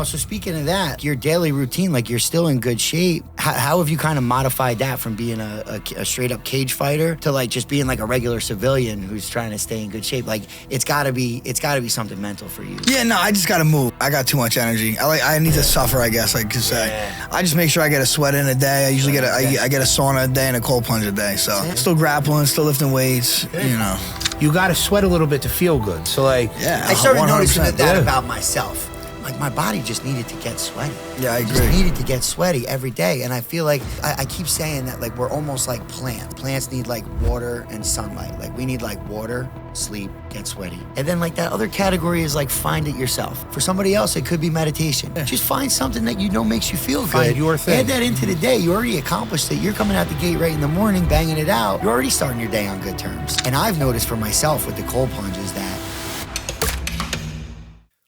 So speaking of that, your daily routine, like you're still in good shape. How have you kind of modified that from being a straight up cage fighter to like just being like a regular civilian who's trying to stay in good shape? Like it's gotta be something mental for you. Yeah, no, I just gotta move. I got too much energy. I need to suffer, I guess. Like, cause I just make sure I get a sweat in a day. I usually I get a sauna a day and a cold plunge a day. So still grappling, still lifting weights. You gotta sweat a little bit to feel good. So like, I started noticing that about myself. Like my body just needed to get sweaty. Yeah, I agree. Just needed to get sweaty every day. And I feel like I keep saying that like we're almost like plants. Plants need like water and sunlight. Like we need like water, sleep, get sweaty. And then like that other category is like find it yourself. For somebody else, it could be meditation. Just find something that you know makes you feel good. Find your thing. Add that into the day. You already accomplished it. You're coming out the gate right in the morning, banging it out. You're already starting your day on good terms. And I've noticed for myself with the cold plunges that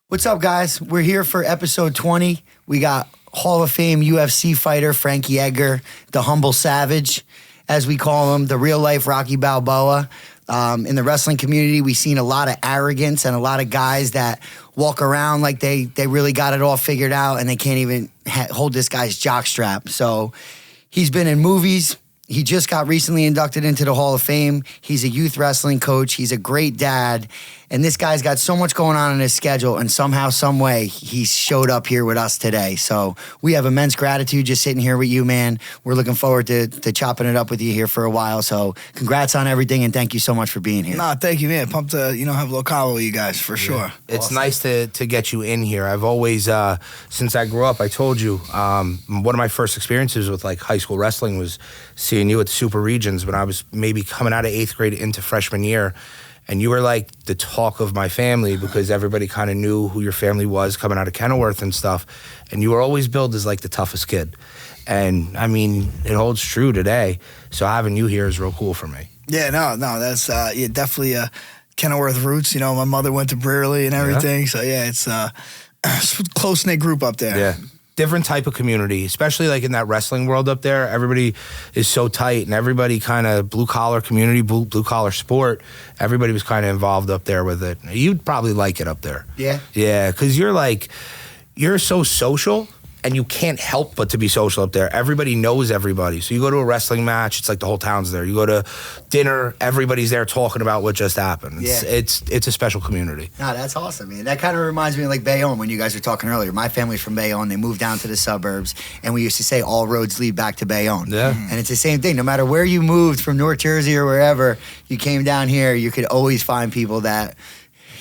what's up, guys? We're here for episode 20. We got Hall of Fame UFC fighter Frankie Edgar, the humble savage, as we call him, the real-life Rocky Balboa. In the wrestling community, we've seen a lot of arrogance and a lot of guys that walk around like they really got it all figured out and they can't even hold this guy's jockstrap. So he's been in movies. He just got recently inducted into the Hall of Fame. He's a youth wrestling coach. He's a great dad. And this guy's got so much going on in his schedule, and somehow, some way, he showed up here with us today. So we have immense gratitude just sitting here with you, man. We're looking forward to chopping it up with you here for a while. So congrats on everything, and thank you so much for being here. Nah, thank you, man. Pumped to, have a little convo with you guys, for sure. It's awesome. Nice to get you in here. I've always, since I grew up, I told you, one of my first experiences with like high school wrestling was seeing you at the Super Regions when I was maybe coming out of 8th grade into freshman year. And you were like the talk of my family because everybody kind of knew who your family was coming out of Kenilworth and stuff. And you were always billed as like the toughest kid. And I mean, it holds true today. So having you here is real cool for me. Yeah, no, that's definitely Kenilworth roots. My mother went to Reilly and everything. So yeah, it's a close-knit group up there. Yeah. Different type of community, especially like in that wrestling world up there. Everybody is so tight and everybody kind of blue-collar community, blue-collar sport. Everybody was kind of involved up there with it. You'd probably like it up there. Yeah? Yeah, because you're so social and you can't help but to be social up there. Everybody knows everybody. So you go to a wrestling match, it's like the whole town's there. You go to dinner, everybody's there talking about what just happened. It's a special community. No, that's awesome, man. That kind of reminds me of like Bayonne when you guys were talking earlier. My family's from Bayonne. They moved down to the suburbs, and we used to say all roads lead back to Bayonne. Yeah. And it's the same thing. No matter where you moved from North Jersey or wherever, you came down here, you could always find people that...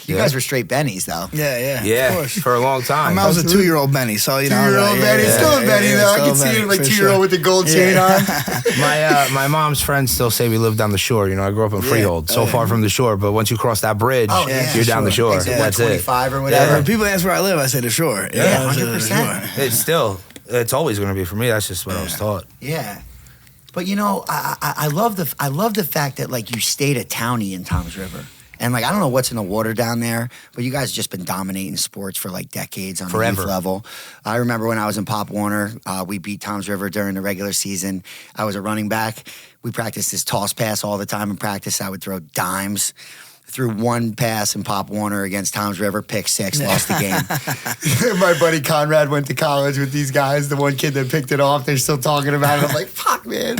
You guys were straight Bennies, though. Yeah. Yeah, of course. for a long time. I was a 2-year-old Benny, so, 2-year-old Benny. Still a Benny, though. I can see him like 2-year-old with the gold chain on. My mom's friends still say we live down the shore. I grew up in Freehold, so far from the shore. But once you cross that bridge, you're down the shore. That's it. 125 or whatever. When people ask where I live, I say the shore. Yeah, 100%. It's always going to be for me. That's just what I was taught. Yeah. But, I love the fact that, like, you stayed a townie in Toms River. And, like, I don't know what's in the water down there, but you guys have just been dominating sports for, like, decades on the youth level. I remember when I was in Pop Warner, we beat Toms River during the regular season. I was a running back. We practiced this toss pass all the time in practice. I would throw dimes. Threw one pass in Pop Warner against Toms River, pick 6, lost the game. My buddy Conrad went to college with these guys. The one kid that picked it off, they're still talking about it. I'm like, fuck, man.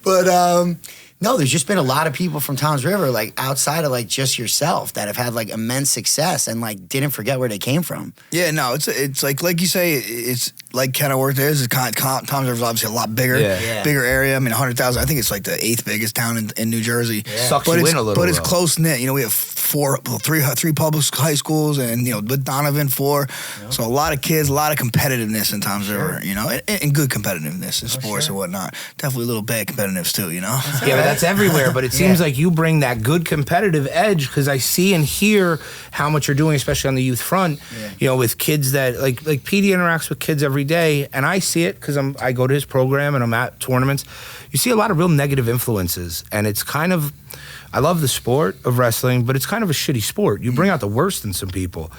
But, no, there's just been a lot of people from Toms River, like, outside of, like, just yourself that have had, like, immense success and, like, didn't forget where they came from. Yeah, no, it's like you say, it's like Kenilworth is. Toms River's obviously a lot bigger, bigger area. I mean, 100,000, I think it's like the 8th biggest town in New Jersey. Yeah. Sucks you in a little, but it's close-knit. We have three public high schools and, with Donovan, 4. Yep. So a lot of kids, a lot of competitiveness in Toms River, and good competitiveness in sports and whatnot. Definitely a little bad competitiveness too, Yeah, but that's everywhere. But it seems like you bring that good competitive edge because I see and hear how much you're doing, especially on the youth front, with kids that, like PD interacts with kids every day, and I see it because I go to his program and I'm at tournaments. You see a lot of real negative influences, and it's kind of, I love the sport of wrestling, but it's kind of a shitty sport. You bring out the worst in some people.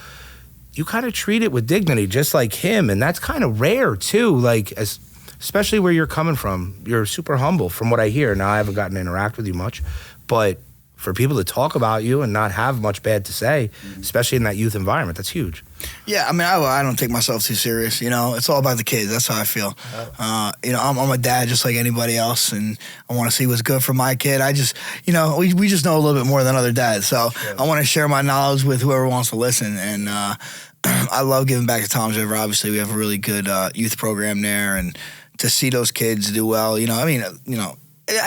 You kind of treat it with dignity, just like him, and that's kind of rare too. Like, especially where you're coming from, you're super humble from what I hear. Now, I haven't gotten to interact with you much, but for people to talk about you and not have much bad to say, especially in that youth environment. That's huge. Yeah, I mean, I don't take myself too serious. You know, it's all about the kids. That's how I feel. You know, I'm a dad just like anybody else, and I want to see what's good for my kid. I just, you know, we just know a little bit more than other dads. So I want to share my knowledge with whoever wants to listen. And I love giving back to Tom's River. Obviously, we have a really good youth program there, and to see those kids do well, you know, I mean, you know,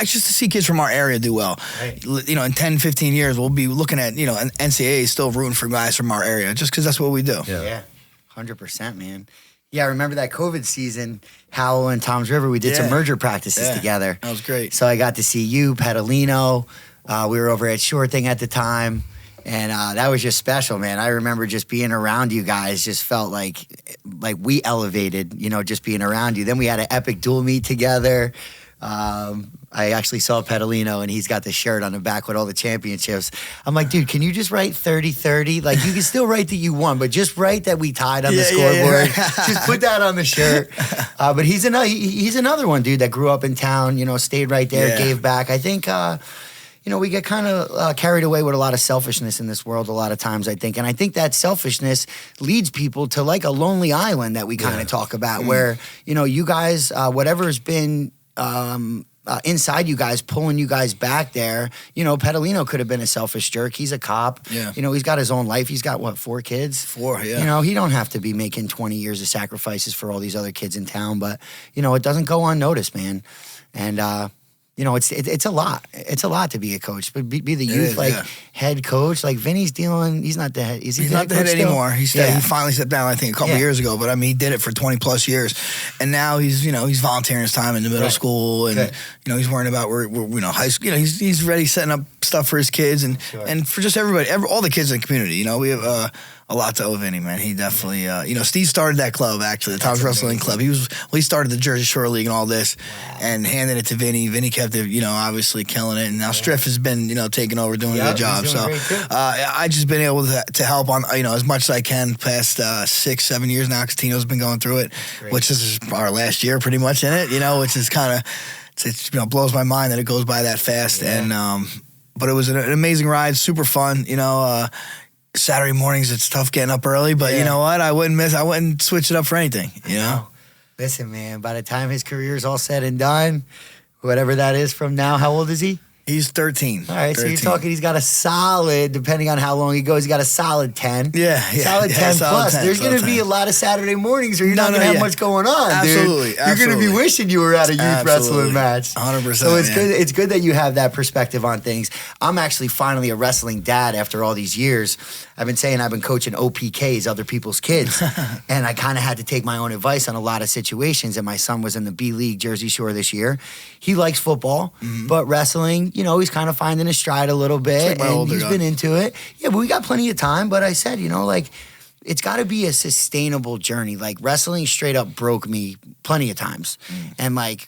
just to see kids from our area do well. Right. You know, in 10, 15 years, we'll be looking at, you know, an NCAA still rooting for guys from our area just because that's what we do. Yeah, 100%, man. Yeah, I remember that COVID season, Howell and Tom's River, we did some merger practices together. That was great. So I got to see you, Petalino. We were over at Shore Thing at the time. And that was just special, man. I remember just being around you guys just felt like we elevated, you know, just being around you. Then we had an epic dual meet together. I actually saw Petalino, and he's got the shirt on the back with all the championships. I'm like, dude, can you just write 30-30? Like, you can still write that you won, but just write that we tied on the scoreboard. Just put that on the shirt. But he's another one, dude, that grew up in town, you know, stayed right there, gave back. I think, you know, we get kind of carried away with a lot of selfishness in this world a lot of times, I think. And I think that selfishness leads people to like a lonely island that we kind of talk about where, you know, you guys, whatever's been inside you guys, pulling you guys back there. You know, Petalino could have been a selfish jerk. He's a cop. Yeah. You know, he's got his own life. He's got, what, 4 kids? 4, yeah. You know, he don't have to be making 20 years of sacrifices for all these other kids in town. But, you know, it doesn't go unnoticed, man. And, you know, it's a lot. It's a lot to be a coach, but be the youth head coach. Like Vinny's dealing. He's not the head. He's not the head anymore. He finally stepped down, I think, a couple years ago. But I mean, he did it for 20 plus years, and now he's volunteering his time in the middle school, and you know, he's worrying about where high school. You know, he's ready setting up stuff for his kids and for just everybody, all the kids in the community. You know, we have a lot to owe Vinny, man. He definitely, you know, Steve started that club, actually, the Tom's Wrestling Club. He started the Jersey Shore League and all this and handed it to Vinny. Vinny kept it, you know, obviously killing it. And now Striff has been, you know, taking over, doing a good job. So I just been able to help on, you know, as much as I can past 6-7 years now, because Tino's been going through it, which is our last year pretty much in it, you know, which is kind of, it you know, blows my mind that it goes by that fast. And, but it was an amazing ride, super fun, you know, Saturday mornings, it's tough getting up early, but you know what? I wouldn't switch it up for anything, you know? Listen, man, by the time his career's all said and done, whatever that is from now, how old is he? He's 13. All right, 13. So you're talking he's got a solid, depending on how long he goes, he's got a solid 10. Solid 10 plus. There's going to be a lot of Saturday mornings where you're not going to have much going on, Absolutely. dude. You're going to be wishing you were at a youth wrestling match. 100%. So it's good. It's good that you have that perspective on things. I'm actually finally a wrestling dad after all these years. I've been saying I've been coaching OPKs, other people's kids, and I kind of had to take my own advice on a lot of situations. And my son was in the B League Jersey Shore this year. He likes football, but wrestling, you know, he's kind of finding his stride a little bit, and he's been into it. Yeah, but we got plenty of time. But I said, you know, like, it's got to be a sustainable journey. Like, wrestling straight up broke me plenty of times, and like,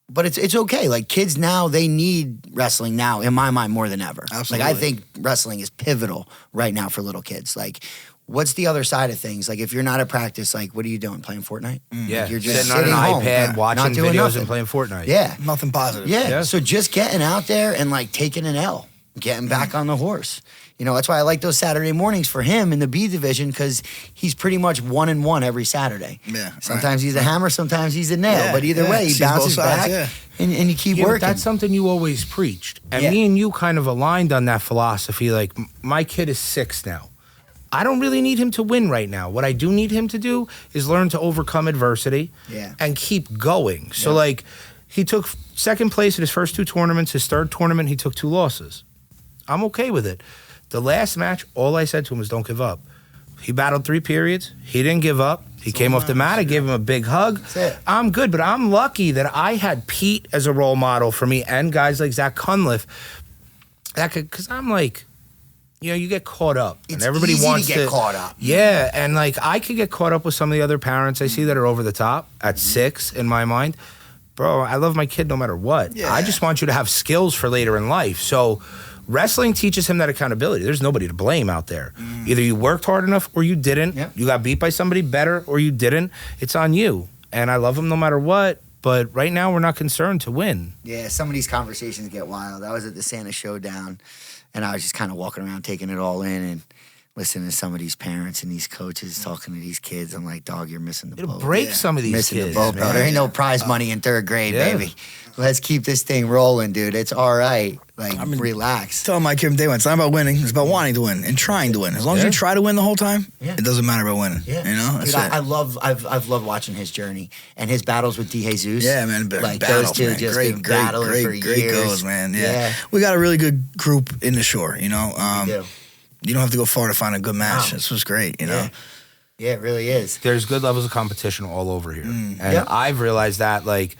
but it's okay. Like, kids now, they need wrestling now, in my mind, more than ever. Absolutely. Like, I think wrestling is pivotal right now for little kids. Like, what's the other side of things? Like, if you're not at practice, like, what are you doing? Playing Fortnite? Yeah, like, you're just sitting on an iPad, watching videos nothing. and playing Fortnite. Yeah. Nothing positive. Yeah. So just getting out there and, like, taking an L, getting back on the horse. You know, that's why I like those Saturday mornings for him in the B division, because he's pretty much 1-1 every Saturday. Yeah. Sometimes he's a hammer, sometimes he's a nail. But either way, he bounces back and you keep working. That's something you always preached. And me and you kind of aligned on that philosophy. Like, my kid is 6 now. I don't really need him to win right now. What I do need him to do is learn to overcome adversity and keep going. So, like, he took second place at his first 2 tournaments. His third tournament, he took 2 losses. I'm okay with it. The last match, all I said to him was, don't give up. He battled 3 periods. He didn't give up. He came off the mat. I gave him a big hug. I'm good, but I'm lucky that I had Pete as a role model for me and guys like Zach Cunliffe. Because I'm like, you know, you get caught up. It's and everybody easy wants to get caught up. Yeah, and like, I could get caught up with some of the other parents I see that are over the top at 6 in my mind. Bro, I love my kid no matter what. I just want you to have skills for later in life. So wrestling teaches him that accountability. There's nobody to blame out there. Either you worked hard enough or you didn't. You got beat by somebody better or you didn't. It's on you. And I love him no matter what. But right now, we're not concerned to win. Yeah, some of these conversations get wild. I was at the Santa Showdown, And I was just kind of walking around taking it all in and listening to some of these parents and these coaches talking to these kids. I'm like, dog, you're missing the It'll boat. break some of these missing kids. the boat, bro. Man. There ain't no prize money in 3rd grade, baby. Let's keep this thing rolling, dude. It's all right. Like, relax. Telling my kid from day one, it's not about winning. It's about wanting to win and trying to win. As long as you try to win the whole time, it doesn't matter about winning. Yeah. You know, dude, I've loved watching his journey and his battles with D. Jesus. Yeah, man. Like battles, those two man. just great, been battling for great years. goes, man. Yeah. We got a really good group in the shore. You know, We do. you don't have to go far to find a good match. Wow. This was great. You know. Yeah, it really is. There's good levels of competition all over here. And Yep. I've realized that, like,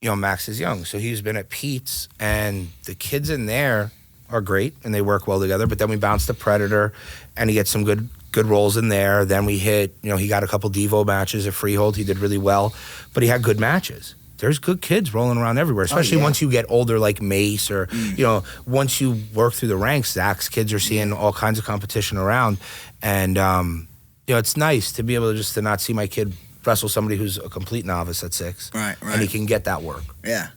you know, Max is young, so he's been at Pete's, and the kids in there are great, and they work well together, but then we bounce to Predator, and he gets some good rolls in there. Then we hit, you know, he got a couple Devo matches at Freehold. He did really well, but he had good matches. There's good kids rolling around everywhere, especially once you get older like Mace or, you know, once you work through the ranks, Zach's kids are seeing all kinds of competition around. And, you know, it's nice to be able to just to not see my kid wrestle somebody who's a complete novice at 6. Right. And he can get that work. Yeah.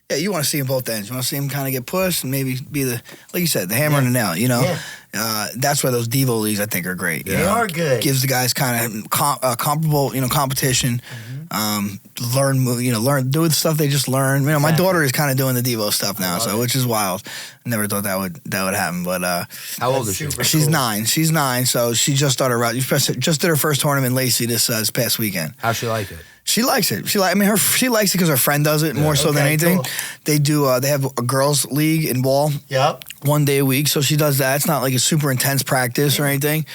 Yeah, you want to see him both ends. You want to see him kind of get pushed and maybe be the, like you said, the hammer and the nail, you know? That's why those Devo leagues, I think, are great. They are good. Gives the guys kind of comparable, you know, competition. Learn, do the stuff they just learned. You know, my daughter is kind of doing the Devo stuff now, which is wild. I never thought that would happen, but how old is she? She's 9. She's 9, so she just started. Just did her first tournament in Lacey this past weekend. How's she like it? She likes it. She likes it because her friend does it more so than anything. Cool. They do. They have a girls' league in Wall. Yep. 1 day a week, so she does that. It's not like a super intense practice or anything.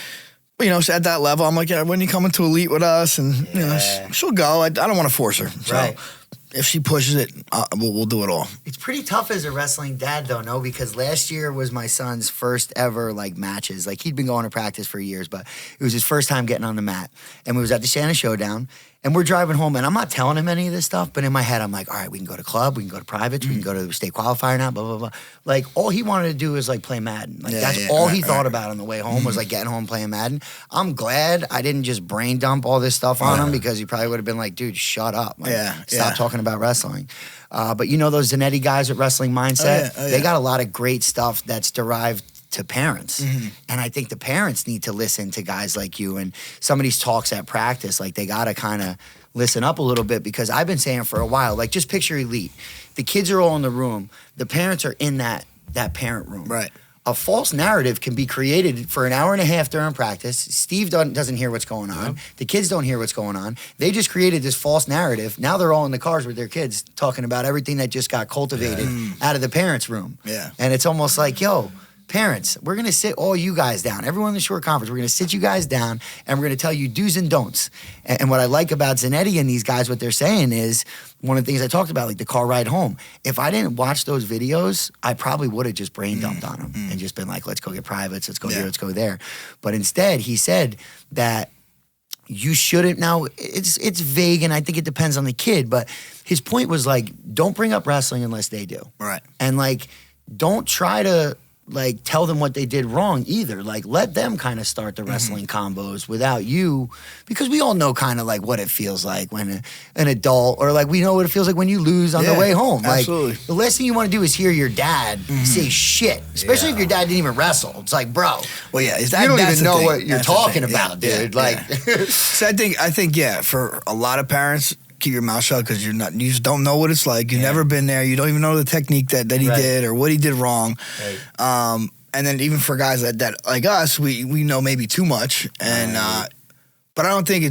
But, you know, at that level, I'm like, yeah, when you come into elite with us, and you know, she'll go. I don't want to force her. So if she pushes it, we'll do it all. It's pretty tough as a wrestling dad, though, no? Because last year was my son's first ever, like, matches. Like, he'd been going to practice for years, but it was his first time getting on the mat. And we was at the Shannon Showdown, and we're driving home, and I'm not telling him any of this stuff, but in my head, I'm like, all right, we can go to club, we can go to privates, we can go to the state qualifier now, blah, blah, blah. Like, all he wanted to do was, like, play Madden. Like, that's all he thought about on the way home was, like, getting home playing Madden. I'm glad I didn't just brain dump all this stuff on him because he probably would have been like, dude, shut up. Like, stop talking about wrestling. But you know those Zanetti guys at Wrestling Mindset? They got a lot of great stuff that's derived to parents. And I think the parents need to listen to guys like you and some of these talks at practice. Like, they got to kind of listen up a little bit, because I've been saying for a while, like, just picture elite. The kids are all in the room. The parents are in that parent room. Right. A false narrative can be created for an hour and a half during practice. Steve doesn't hear what's going on. The kids don't hear what's going on. They just created this false narrative. Now they're all in the cars with their kids talking about everything that just got cultivated out of the parents' room. Yeah. And it's almost like, yo, parents, we're going to sit all you guys down. Everyone in the short conference, we're going to sit you guys down, and we're going to tell you do's and don'ts. And what I like about Zanetti and these guys, what they're saying is, one of the things I talked about, like the car ride home. If I didn't watch those videos, I probably would have just brain dumped on them and just been like, let's go get privates, let's go here, let's go there. But instead, he said that you shouldn't. Now, it's vague, and I think it depends on the kid, but his point was like, don't bring up wrestling unless they do. Right. And like, don't try to like tell them what they did wrong either. Like, let them kind of start the wrestling combos without you, because we all know kind of like what it feels like when an adult, or like we know what it feels like when you lose on the way home. Absolutely. Like, the last thing you want to do is hear your dad say shit, especially if your dad didn't even wrestle. It's like, bro, well, yeah, you don't even know what you're talking about, dude. Like, so I think, for a lot of parents, keep your mouth shut, because you just don't know what it's like. You've never been there. You don't even know the technique that he did or what he did wrong. Right. And then even for guys that like us, we know maybe too much. And but I don't think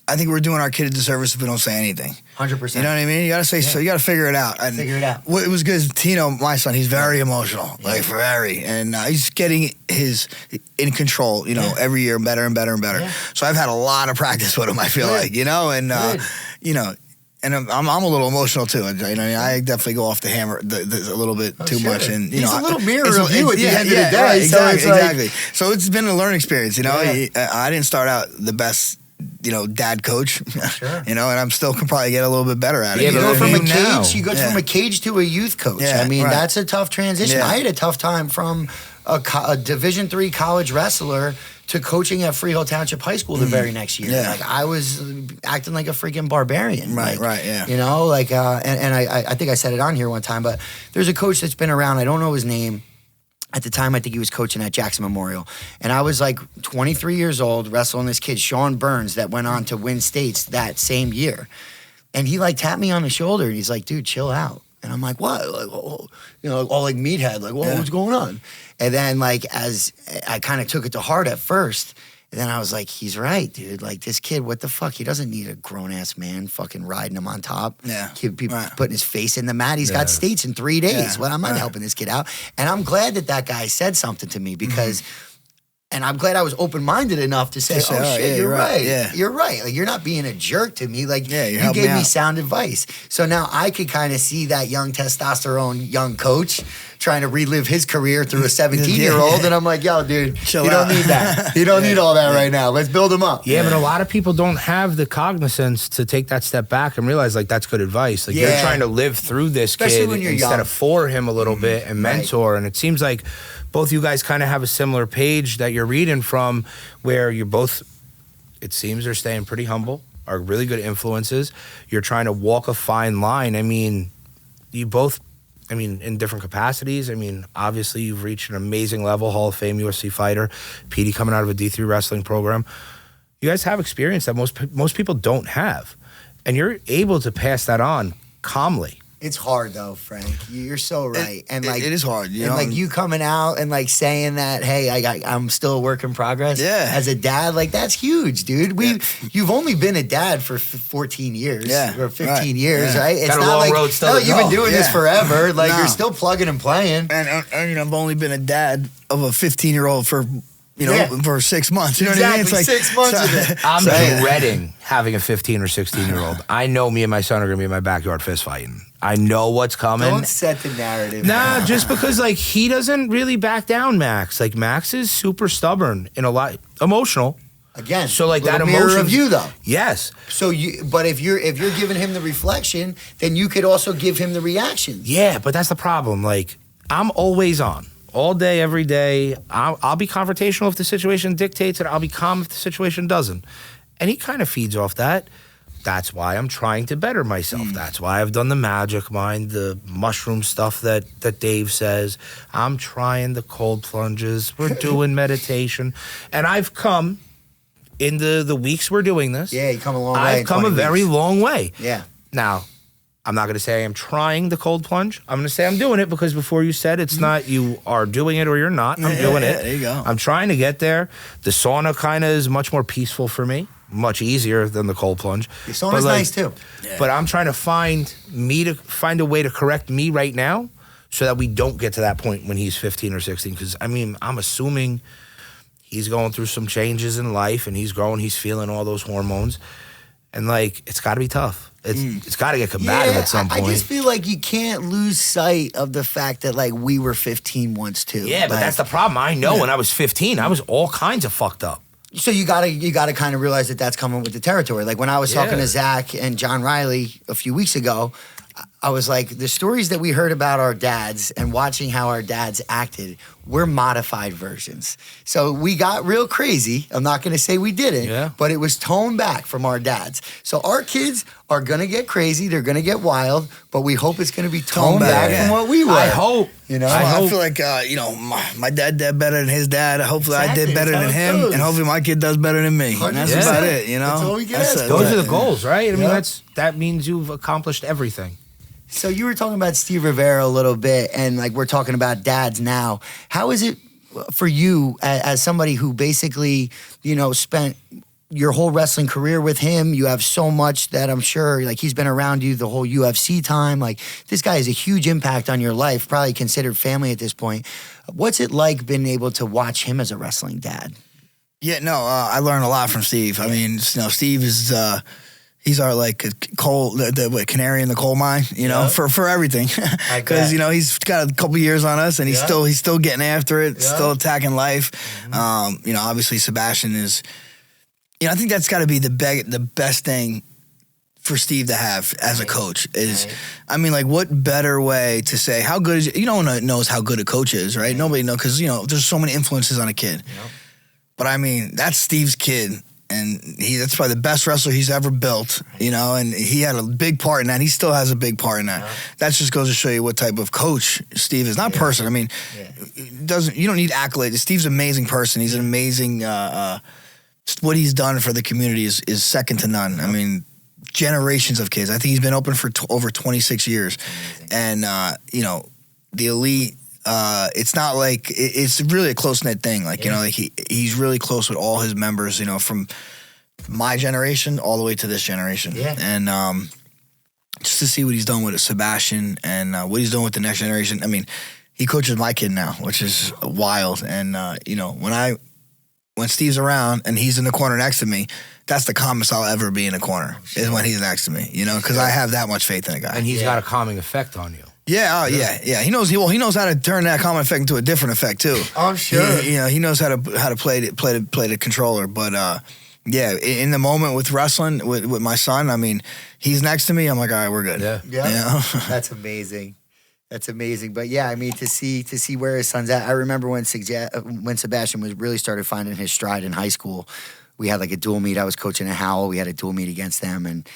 I think we're doing our kid a disservice if we don't say anything. 100%. You know what I mean? You gotta say so. You gotta figure it out. And figure it out. It was good. Tino, my son, he's very emotional, like very, and he's getting in control. You know, every year better and better and better. Yeah. So I've had a lot of practice with him. I feel like, you know, and you know. And I'm a little emotional too. You know, I definitely go off the hammer a little bit too much. And you he's know, a little mirror of you at the end of the day. Right, exactly. So it's been a learning experience. You know, I didn't start out the best, you know, dad coach. Sure. You know, and I'm still can probably get a little bit better at it. You go from a cage. now. You go from a cage to a youth coach. Yeah, I mean, that's a tough transition. Yeah. I had a tough time from a Division III college wrestler to coaching at Freehold Township High School the very next year. Yeah. Like, I was acting like a freaking barbarian. Right, like, yeah. You know, like, and I think I said it on here one time, but there's a coach that's been around. I don't know his name. At the time, I think he was coaching at Jackson Memorial. And I was like 23 years old, wrestling this kid, Sean Burns, that went on to win states that same year. And he like tapped me on the shoulder and he's like, dude, chill out. And I'm like, what? Like, oh, you know, all like meathead, like, whoa, what's going on? And then like, as I kind of took it to heart at first, and then I was like, he's right, dude. Like this kid, what the fuck? He doesn't need a grown ass man fucking riding him on top. Yeah. People putting his face in the mat. He's got states in 3 days. Yeah. Well, I'm not helping this kid out. And I'm glad that guy said something to me because, and I'm glad I was open-minded enough to say, oh shit, you're right. Yeah. You're right. Like you're not being a jerk to me. Like you helping gave me me out. sound advice. So now I could kind of see that young testosterone young coach trying to relive his career through a 17-year-old. And I'm like, yo, dude, Chill you don't out. need that. You don't need all that right now. Let's build him up. Yeah, but a lot of people don't have the cognizance to take that step back and realize like that's good advice. Like you're trying to live through this Especially kid when you're instead young. of for him a little bit and mentor. And it seems like both you guys kind of have a similar page that you're reading from where you're both, it seems, are staying pretty humble, are really good influences. You're trying to walk a fine line. I mean, you both, I mean, in different capacities. I mean, obviously you've reached an amazing level, Hall of Fame UFC fighter, Petey coming out of a D3 wrestling program. You guys have experience that most people don't have. And you're able to pass that on calmly. It's hard though, Frank. You're so right. And like it is hard. You and know? like you coming out and like saying that, hey, I'm still a work in progress. Yeah. As a dad, like that's huge, dude. You've only been a dad for 14 years. Yeah. Or 15 years, Yeah. right? It's Got a not long like road still to you've been go. doing this forever. Like No. you're still plugging and playing. And you know, I've only been a dad of a 15-year-old for, you know, for 6 months. You know what I mean? It's like 6 months of it. I'm dreading having a 15 or 16-year-old. I know me and my son are going to be in my backyard fist fighting. I know what's coming. Don't set the narrative. Nah, just because like he doesn't really back down, Max. Like Max is super stubborn and a lot emotional. Again, So like that little mirror emotion of you though. Yes. So but if you're giving him the reflection, then you could also give him the reaction. Yeah, but that's the problem. Like I'm always on. All day, every day. I'll be confrontational if the situation dictates it. I'll be calm if the situation doesn't. And he kind of feeds off that. That's why I'm trying to better myself. That's why I've done the magic mind, the mushroom stuff that Dave says. I'm trying the cold plunges. We're doing meditation. And I've come, in the weeks we're doing this, Yeah, you come a long way. I've in come a 20 very weeks. long way. Yeah. Now, I'm not going to say I'm trying the cold plunge. I'm going to say I'm doing it because before you said it's not you are doing it or you're not. I'm doing it. There you go. I'm trying to get there. The sauna kind of is much more peaceful for me, much easier than the cold plunge. The sauna's nice too. But I'm trying to find a way to correct me right now so that we don't get to that point when he's 15 or 16. Because, I mean, I'm assuming he's going through some changes in life and he's growing, he's feeling all those hormones. And, like, it's got to be tough. It's got to get combative at some point. I just feel like you can't lose sight of the fact that like we were 15 once too. Yeah, but Like, that's the problem. I know when I was 15, I was all kinds of fucked up. so you gotta kind of realize that that's coming with the territory. Like when I was talking to Zach and John Reilly a few weeks ago, I was like, the stories that we heard about our dads and watching how our dads acted, we're modified versions. So we got real crazy. I'm not going to say we didn't, but it was toned back from our dads. So our kids are going to get crazy. They're going to get wild, but we hope it's going to be toned back from what we were. I hope. You know, I feel like, you know, my dad did better than his dad. Hopefully I did better than him. And hopefully my kid does better than me. And that's about it, you know? That's all we can ask. Those are the goals, right? I mean, that means you've accomplished everything. So you were talking about Steve Rivera a little bit, and like we're talking about dads now. How is it for you as somebody who basically, you know, spent your whole wrestling career with him? You have so much that I'm sure, like he's been around you the whole UFC time. Like this guy has a huge impact on your life, probably considered family at this point. What's it like being able to watch him as a wrestling dad? Yeah, no, I learned a lot from Steve. I mean, you know, Steve is... he's our like the canary in the coal mine, you know, for everything. Because you know he's got a couple years on us, and he's still getting after it, still attacking life. You know, obviously Sebastian is. You know, I think that's got to be the best thing for Steve to have as a coach is. I mean, like, what better way to say how good is you? No one knows how good a coach is, right? Nobody knows because you know there's so many influences on a kid. But I mean, that's Steve's kid. And that's probably the best wrestler he's ever built, you know, and he had a big part in that. He still has a big part in that. Yeah. That just goes to show you what type of coach Steve is. Not person. I mean, you don't need accolades. Steve's an amazing person. He's an amazing, what he's done for the community is second to none. I mean, generations of kids. I think he's been open for over 26 years. And, you know, the elite, it's not like it's really a close-knit thing. Like, you know, like he's really close with all his members, you know, from my generation all the way to this generation. Yeah. And just to see what he's done with Sebastian and what he's doing with the next generation. I mean, he coaches my kid now, which is wild. And, you know, when Steve's around and he's in the corner next to me, that's the calmest I'll ever be in a corner is when he's next to me, you know, because I have that much faith in a guy. And he's got a calming effect on you. Yeah, yeah. He knows how to turn that common effect into a different effect too. I'm sure. He knows how to play the controller. But yeah, in the moment with wrestling with my son, I mean, he's next to me. I'm like, all right, we're good. Yeah. You know? That's amazing. That's amazing. But yeah, I mean, to see where his son's at. I remember when Sebastian was really started finding his stride in high school. We had like a dual meet. I was coaching at Howell. We had a dual meet against them, and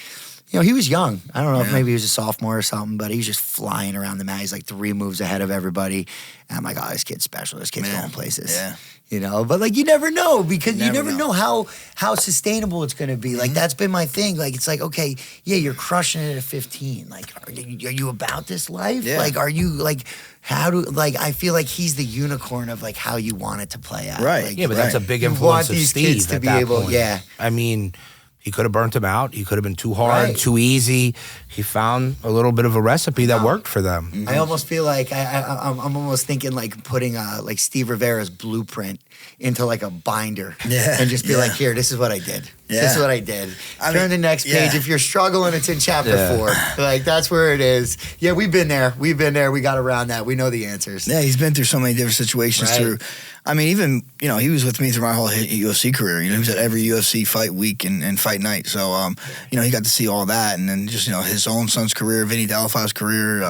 you know, he was young. I don't know if maybe he was a sophomore or something, but he was just flying around the mat. He's like 3 moves ahead of everybody. And I'm like, oh, this kid's special. This kid's going places. Yeah. You know, but like you never know because you never know how sustainable it's going to be. Like that's been my thing. Like it's like, okay, yeah, you're crushing it at 15. Like, are you about this life? Yeah. Like, are you like, I feel like he's the unicorn of like how you want it to play out. Right. Like, yeah, but that's a big influence of Steve to be able, point. I mean, he could have burnt him out. He could have been too hard, too easy. He found a little bit of a recipe that worked for them. Mm-hmm. I almost feel like I'm almost thinking like putting like Steve Rivera's blueprint into like a binder and just be like, here, this is what I did. Yeah. This is what I did. Turn the next page. If you're struggling, it's in chapter 4. Like that's where it is. Yeah, we've been there. We got around that. We know the answers. Yeah, he's been through so many different situations through. I mean, even, you know, he was with me through my whole UFC career. You know, he was at every UFC fight week and fight night. So, you know, he got to see all that. And then just, you know, his own son's career, Vinny Delafa's career,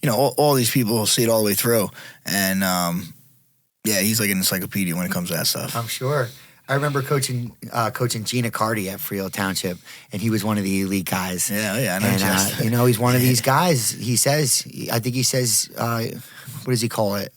you know, all these people see it all the way through. And, yeah, he's like an encyclopedia when it comes to that stuff. I'm sure. I remember coaching Gina Cardi at Frio Township, and he was one of the elite guys. Yeah. I know. And, you know, he's one of these guys. He says, what does he call it?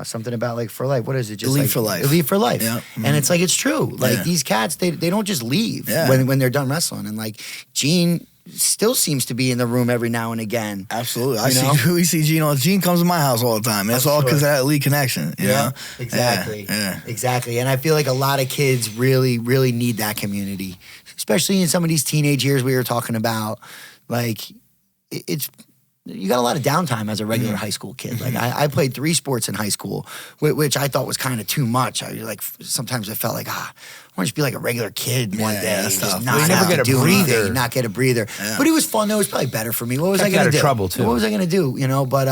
Something about like for life. What is it? Just Elite like, for life. Elite for life. Yeah. Mm-hmm. And it's like, it's true. Like these cats, they don't just leave when they're done wrestling. And like Gene still seems to be in the room every now and again. Absolutely. We see Gene. Gene comes to my house all the time. And that's all because of that elite connection. You know? Exactly. Yeah. Exactly. And I feel like a lot of kids really, really need that community, especially in some of these teenage years we were talking about. Like you got a lot of downtime as a regular high school kid. Like I played 3 sports in high school, which I thought was kind of too much. Sometimes I felt like, I want to just be like a regular kid one day. And just not never get a breather. Not get a breather. Yeah. But it was fun though. It was probably better for me. What was I going to do? Trouble too. What was I going to do? You know, but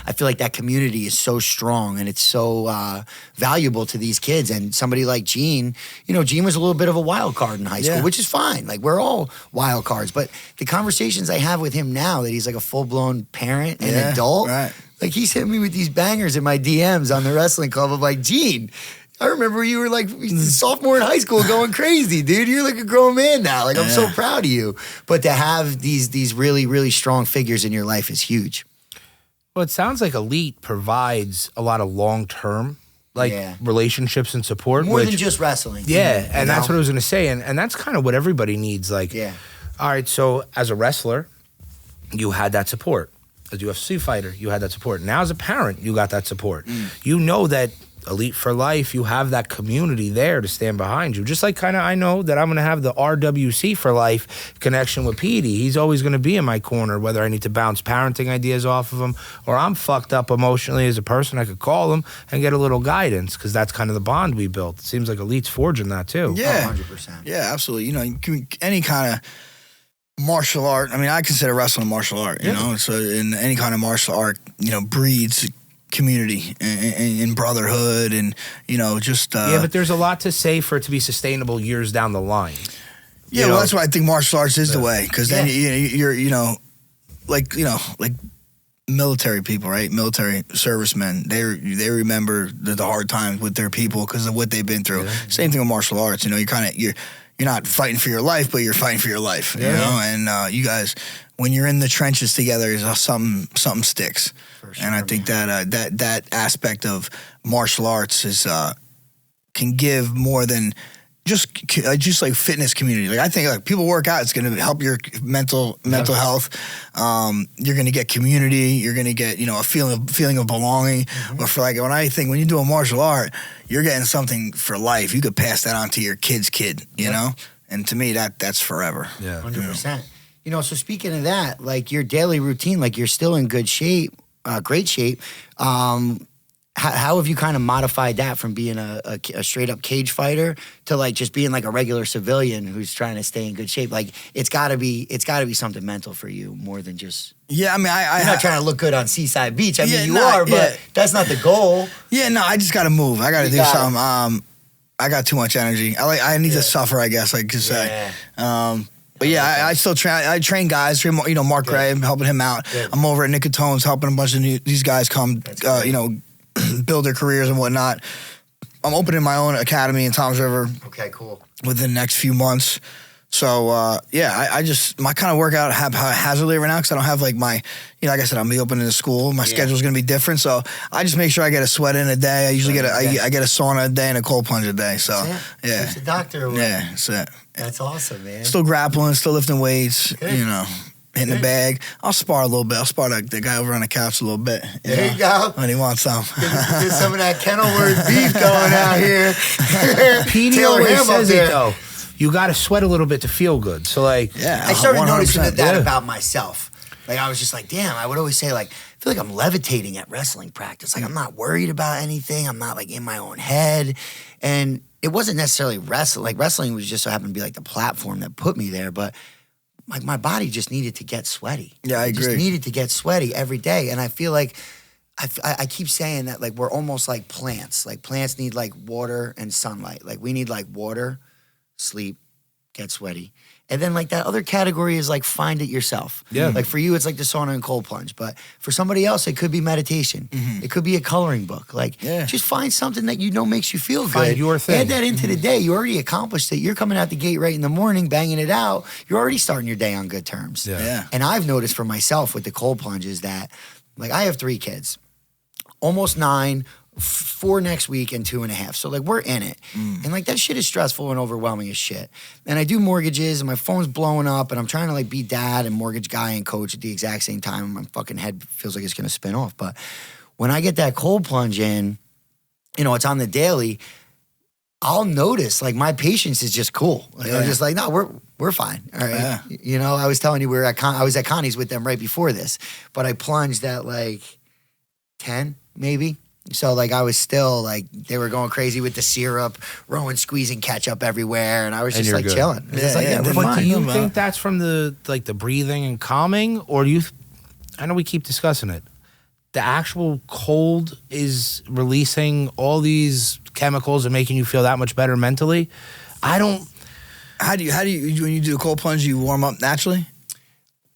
I feel like that community is so strong and it's so valuable to these kids. And somebody like Gene, you know, Gene was a little bit of a wild card in high school, which is fine. Like we're all wild cards. But the conversations I have with him now that he's like a full-blown parent and adult, like he's hit me with these bangers in my DMs on the wrestling club of like, Gene, I remember you were like sophomore in high school going crazy, dude. You're like a grown man now. Like I'm so proud of you. But to have these really, really strong figures in your life is huge. Well, it sounds like Elite provides a lot of long-term relationships and support. More than just wrestling. Yeah, and that's what I was going to say. And that's kind of what everybody needs. Like, all right, so as a wrestler, you had that support. As a UFC fighter, you had that support. Now as a parent, you got that support. You know that Elite for Life, you have that community there to stand behind you. Just like kind of I know that I'm going to have the RWC for Life connection with Petey. He's always going to be in my corner, whether I need to bounce parenting ideas off of him or I'm fucked up emotionally as a person. I could call him and get a little guidance because that's kind of the bond we built. It seems like Elite's forging that too. Yeah. 100%. Yeah, absolutely. You know, any kind of martial art, I mean, I consider wrestling a martial art, you know? So in any kind of martial art, you know, breeds community and brotherhood and, you know, just... but there's a lot to say for it to be sustainable years down the line. Yeah, well, that's why I think martial arts is the way, because then you're, like military people, right? Military servicemen. They remember the hard times with their people because of what they've been through. Yeah. Same thing with martial arts. You know, you're not fighting for your life, but you're fighting for your life. You know, and you guys, when you're in the trenches together, something sticks. For sure, and I think that aspect of martial arts is can give more than just like fitness community. Like I think like people work out, it's going to help your mental health. You're going to get community. You're going to get a feeling of belonging. Mm-hmm. But for when you do a martial art, you're getting something for life. You could pass that on to your kid's kid. You know, and to me that's forever. Yeah, 100%. So speaking of that, like your daily routine, like you're still in good shape, great shape. How have you kind of modified that from being a straight up cage fighter to like just being like a regular civilian who's trying to stay in good shape? Like it's got to be something mental for you more than just. Yeah, I mean, you're not trying to look good on Seaside Beach. I mean, you are, but that's not the goal. Yeah, no, I just got to move. I got to do something. I got too much energy. I need to suffer, I guess, like you say. But yeah, I still train. I train guys. Mark Gray, I'm helping him out. Good. I'm over at Nicotones helping a bunch of these guys come. Build their careers and whatnot. I'm opening my own academy in Toms River. Okay, cool. Within the next few months. So, I just, my kind of workout haphazardly right now because I don't have like my, like I said, I'm going to be opening the school. My schedule's going to be different. So I just make sure I get a sweat in a day. I usually I get a sauna a day and a cold plunge a day. So, yeah. It's a doctor. Yeah, that's it. That's awesome, man. Still grappling, still lifting weights, Good. Hitting the bag. I'll spar a little bit. I'll spar the guy over on the couch a little bit. There you go. When he wants some. There's some of that Kenilworth beef going out here. Petey always says it, though. You got to sweat a little bit to feel good. So, like... Yeah, I started noticing that about myself. Like, I was just like, damn, I would always say, like, I feel like I'm levitating at wrestling practice. Like, I'm not worried about anything. I'm not, like, in my own head. And it wasn't necessarily wrestling. Like, wrestling was just so happened to be, like, the platform that put me there. But... like my body just needed to get sweaty. Yeah, I agree. Just needed to get sweaty every day. And I feel like I keep saying that like we're almost like plants. Like plants need like water and sunlight. Like we need like water, sleep, get sweaty. And then like that other category is like find it yourself. Yeah. Like for you, it's like the sauna and cold plunge. But for somebody else, it could be meditation. Mm-hmm. It could be a coloring book. Like just find something that makes you feel good. Find your thing. Add that into the day. You already accomplished it. You're coming out the gate right in the morning, banging it out. You're already starting your day on good terms. Yeah. And I've noticed for myself with the cold plunges that like I have 3 kids, almost 9, 4 next week and 2.5. So like we're in it. And like that shit is stressful and overwhelming as shit. And I do mortgages and my phone's blowing up and I'm trying to like be dad and mortgage guy and coach at the exact same time. And my fucking head feels like it's going to spin off. But when I get that cold plunge in, it's on the daily, I'll notice like my patience is just cool. Like I'm just like, no, we're fine. All right. Yeah. I was telling you I was at Connie's with them right before this, but I plunged at like 10 maybe. So, like, I was still, like, they were going crazy with the syrup, Rowan squeezing ketchup everywhere, and I was just, like, good. Chilling. We're but fine. do you think that's from the breathing and calming, or do you, I know we keep discussing it, the actual cold is releasing all these chemicals and making you feel that much better mentally? I don't. How do you, when you do a cold plunge, you warm up naturally?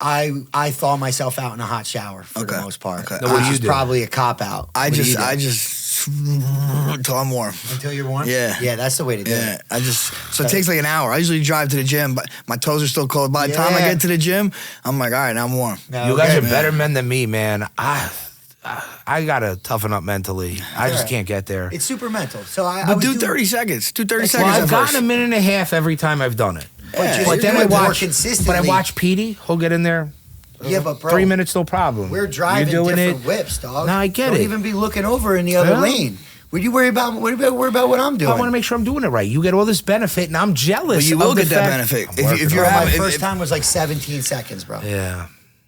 I thaw myself out in a hot shower for the most part. Okay. Which is probably a cop-out. I just until I'm warm. Until you're warm? Yeah. Yeah, that's the way to do it. So it takes like an hour. I usually drive to the gym, but my toes are still cold. By the time I get to the gym, I'm like, all right, now I'm warm. You guys are better men than me, man. I gotta toughen up mentally. I just can't get there. It's super mental. So But do 30 seconds. Do 30 seconds. Well, I've gotten a minute and a half every time I've done it. But then I watch Petey. He'll get in there. Yeah, but bro, 3 minutes, no problem. We're driving different whips, dog. No, I get it. Don't even be looking over in the other lane. Would you worry about what I'm doing? I want to make sure I'm doing it right. You get all this benefit, and I'm jealous. Well, you will get that benefit if you're my first time was like 17 seconds, bro. Yeah.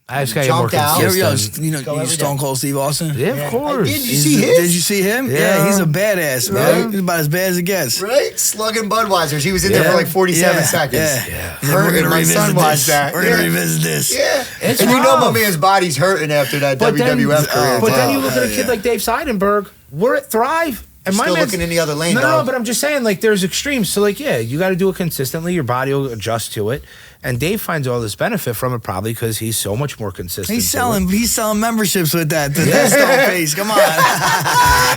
I just got to get more consistent. You Stone Cold Steve Austin? Yeah, of course. Did you see his? Did you see him? Yeah, he's a badass, man. Right? He's about as bad as it gets. Right? Slugging Budweisers. He was in there for like 47 seconds. Yeah. Hurting. My son watched that. We're going to revisit this. Yeah. And you know my man's body's hurting after that WWF career. But then you look at a kid like Dave Seidenberg. We're at Thrive. And Still man's looking in the other lane, No, dog. but I'm just saying, like, there's extremes. So, like, yeah, you got to do it consistently. Your body will adjust to it. And Dave finds all this benefit from it probably because he's so much more consistent. He's selling memberships with that. That stone face. Come on.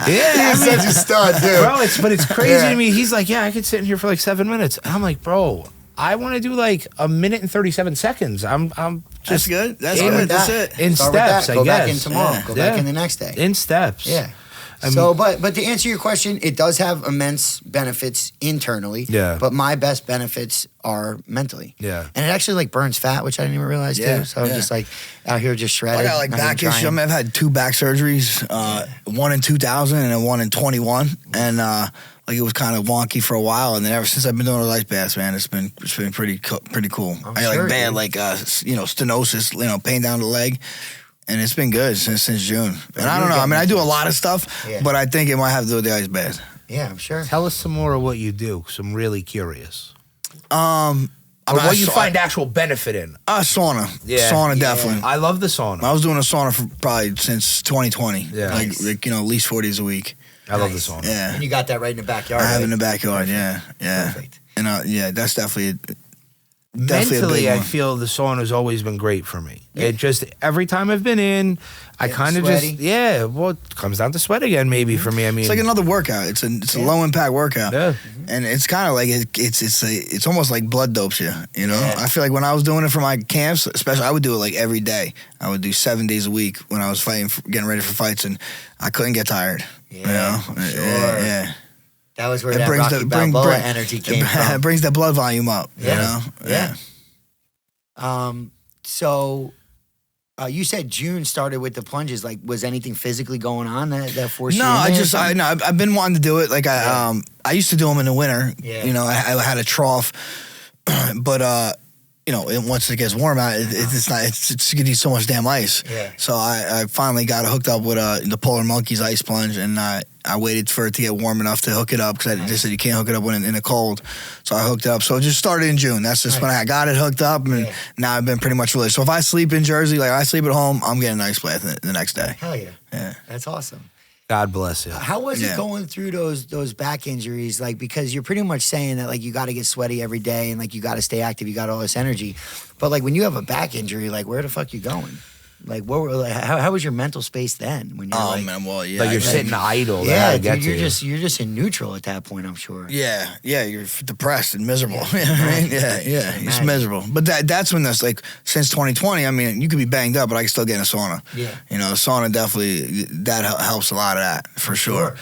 Yeah, He's such a stud, dude. bro, it's crazy to me. He's like, yeah, I could sit in here for like 7 minutes. And I'm like, bro, I want to do like 1 minute and 37 seconds. I'm That's just good. That's in, good. That's it. in Start with steps, that. I Go guess. back in tomorrow. Yeah. Go back in the next day. In steps. Yeah. I So, mean- but to answer your question, it does have immense benefits internally. Yeah. But my best benefits are mentally. Yeah. And it actually like burns fat, which I didn't even realize Yeah, too. So I'm yeah. just like out here just shredded. I got like not even back issues. trying. I've had 2 back surgeries, one in 2000 and then one in 21, and like it was kind of wonky for a while, and then ever since I've been doing the ice baths, man, it's been pretty cool. I'm I got sure, like bad dude. like stenosis, pain down the leg. And it's been good since June. And I don't know. I mean, I do a lot of stuff, Yeah. but I think it might have to do with the ice bath. Yeah, I'm sure. Tell us some more of what you do, because I'm really curious. I Or mean, what you find actual benefit in. sauna. Yeah. Sauna, Yeah. definitely. I love the sauna. I was doing a sauna for probably since 2020. Yeah. Like at least 4 days a week. I love the Nice. sauna. Yeah. And you got that right in the backyard. I have right? it in the backyard. Yeah. Yeah. Perfect. And yeah, that's definitely a Mentally, big I one. feel the sauna's always been great for me. It just, every time I've been in, I Getting kind of sweaty. well, it comes down to sweat again, maybe for me. I mean, It's like another workout. It's a low impact workout. yeah. And it's kind of like it's almost like blood dopes you. You know, Yeah. I feel like when I was doing it for my camps, especially, I would do it like every day. I would do 7 days a week when I was getting ready for fights, and I couldn't get tired. Yeah, you know? I'm sure. Yeah. That was where It that brings Rocky the Balboa energy came It from. brings the blood volume up. Yeah. You know. Yeah. So you said June started with the plunges. Like, was anything physically going on that forced you? No, in there or something? I've been wanting to do it. Like I used to do them in the winter. Yeah. You know, I had a trough, but once it gets warm out, it's getting so much damn ice. Yeah. So I finally got hooked up with the Polar Monkeys ice plunge, and I waited for it to get warm enough to hook it up because they said you can't hook it up when in the cold. So I hooked it up. So it just started in June. That's just when I got it hooked up, and now I've been pretty much religious. So if I sleep in Jersey, like I sleep at home, I'm getting an ice bath the next day. Hell yeah. Yeah. That's awesome. God bless you. How was it Yeah. going through those back injuries? Like, because you're pretty much saying that like you got to get sweaty every day and like you got to stay active, you got all this energy, but like when you have a back injury, like where the fuck you going? Like how was your mental space then when you're Oh man, well yeah. Like you're I- sitting idle. yeah, that dude, gets you're you. just in neutral at that point, I'm sure. Yeah, you're depressed and miserable. Yeah. You know what I mean? Yeah, it's Imagine. miserable. But that's when that's like since 2020. I mean, you could be banged up, but I can still get in a sauna. Yeah. You know, the sauna definitely helps a lot of that for sure.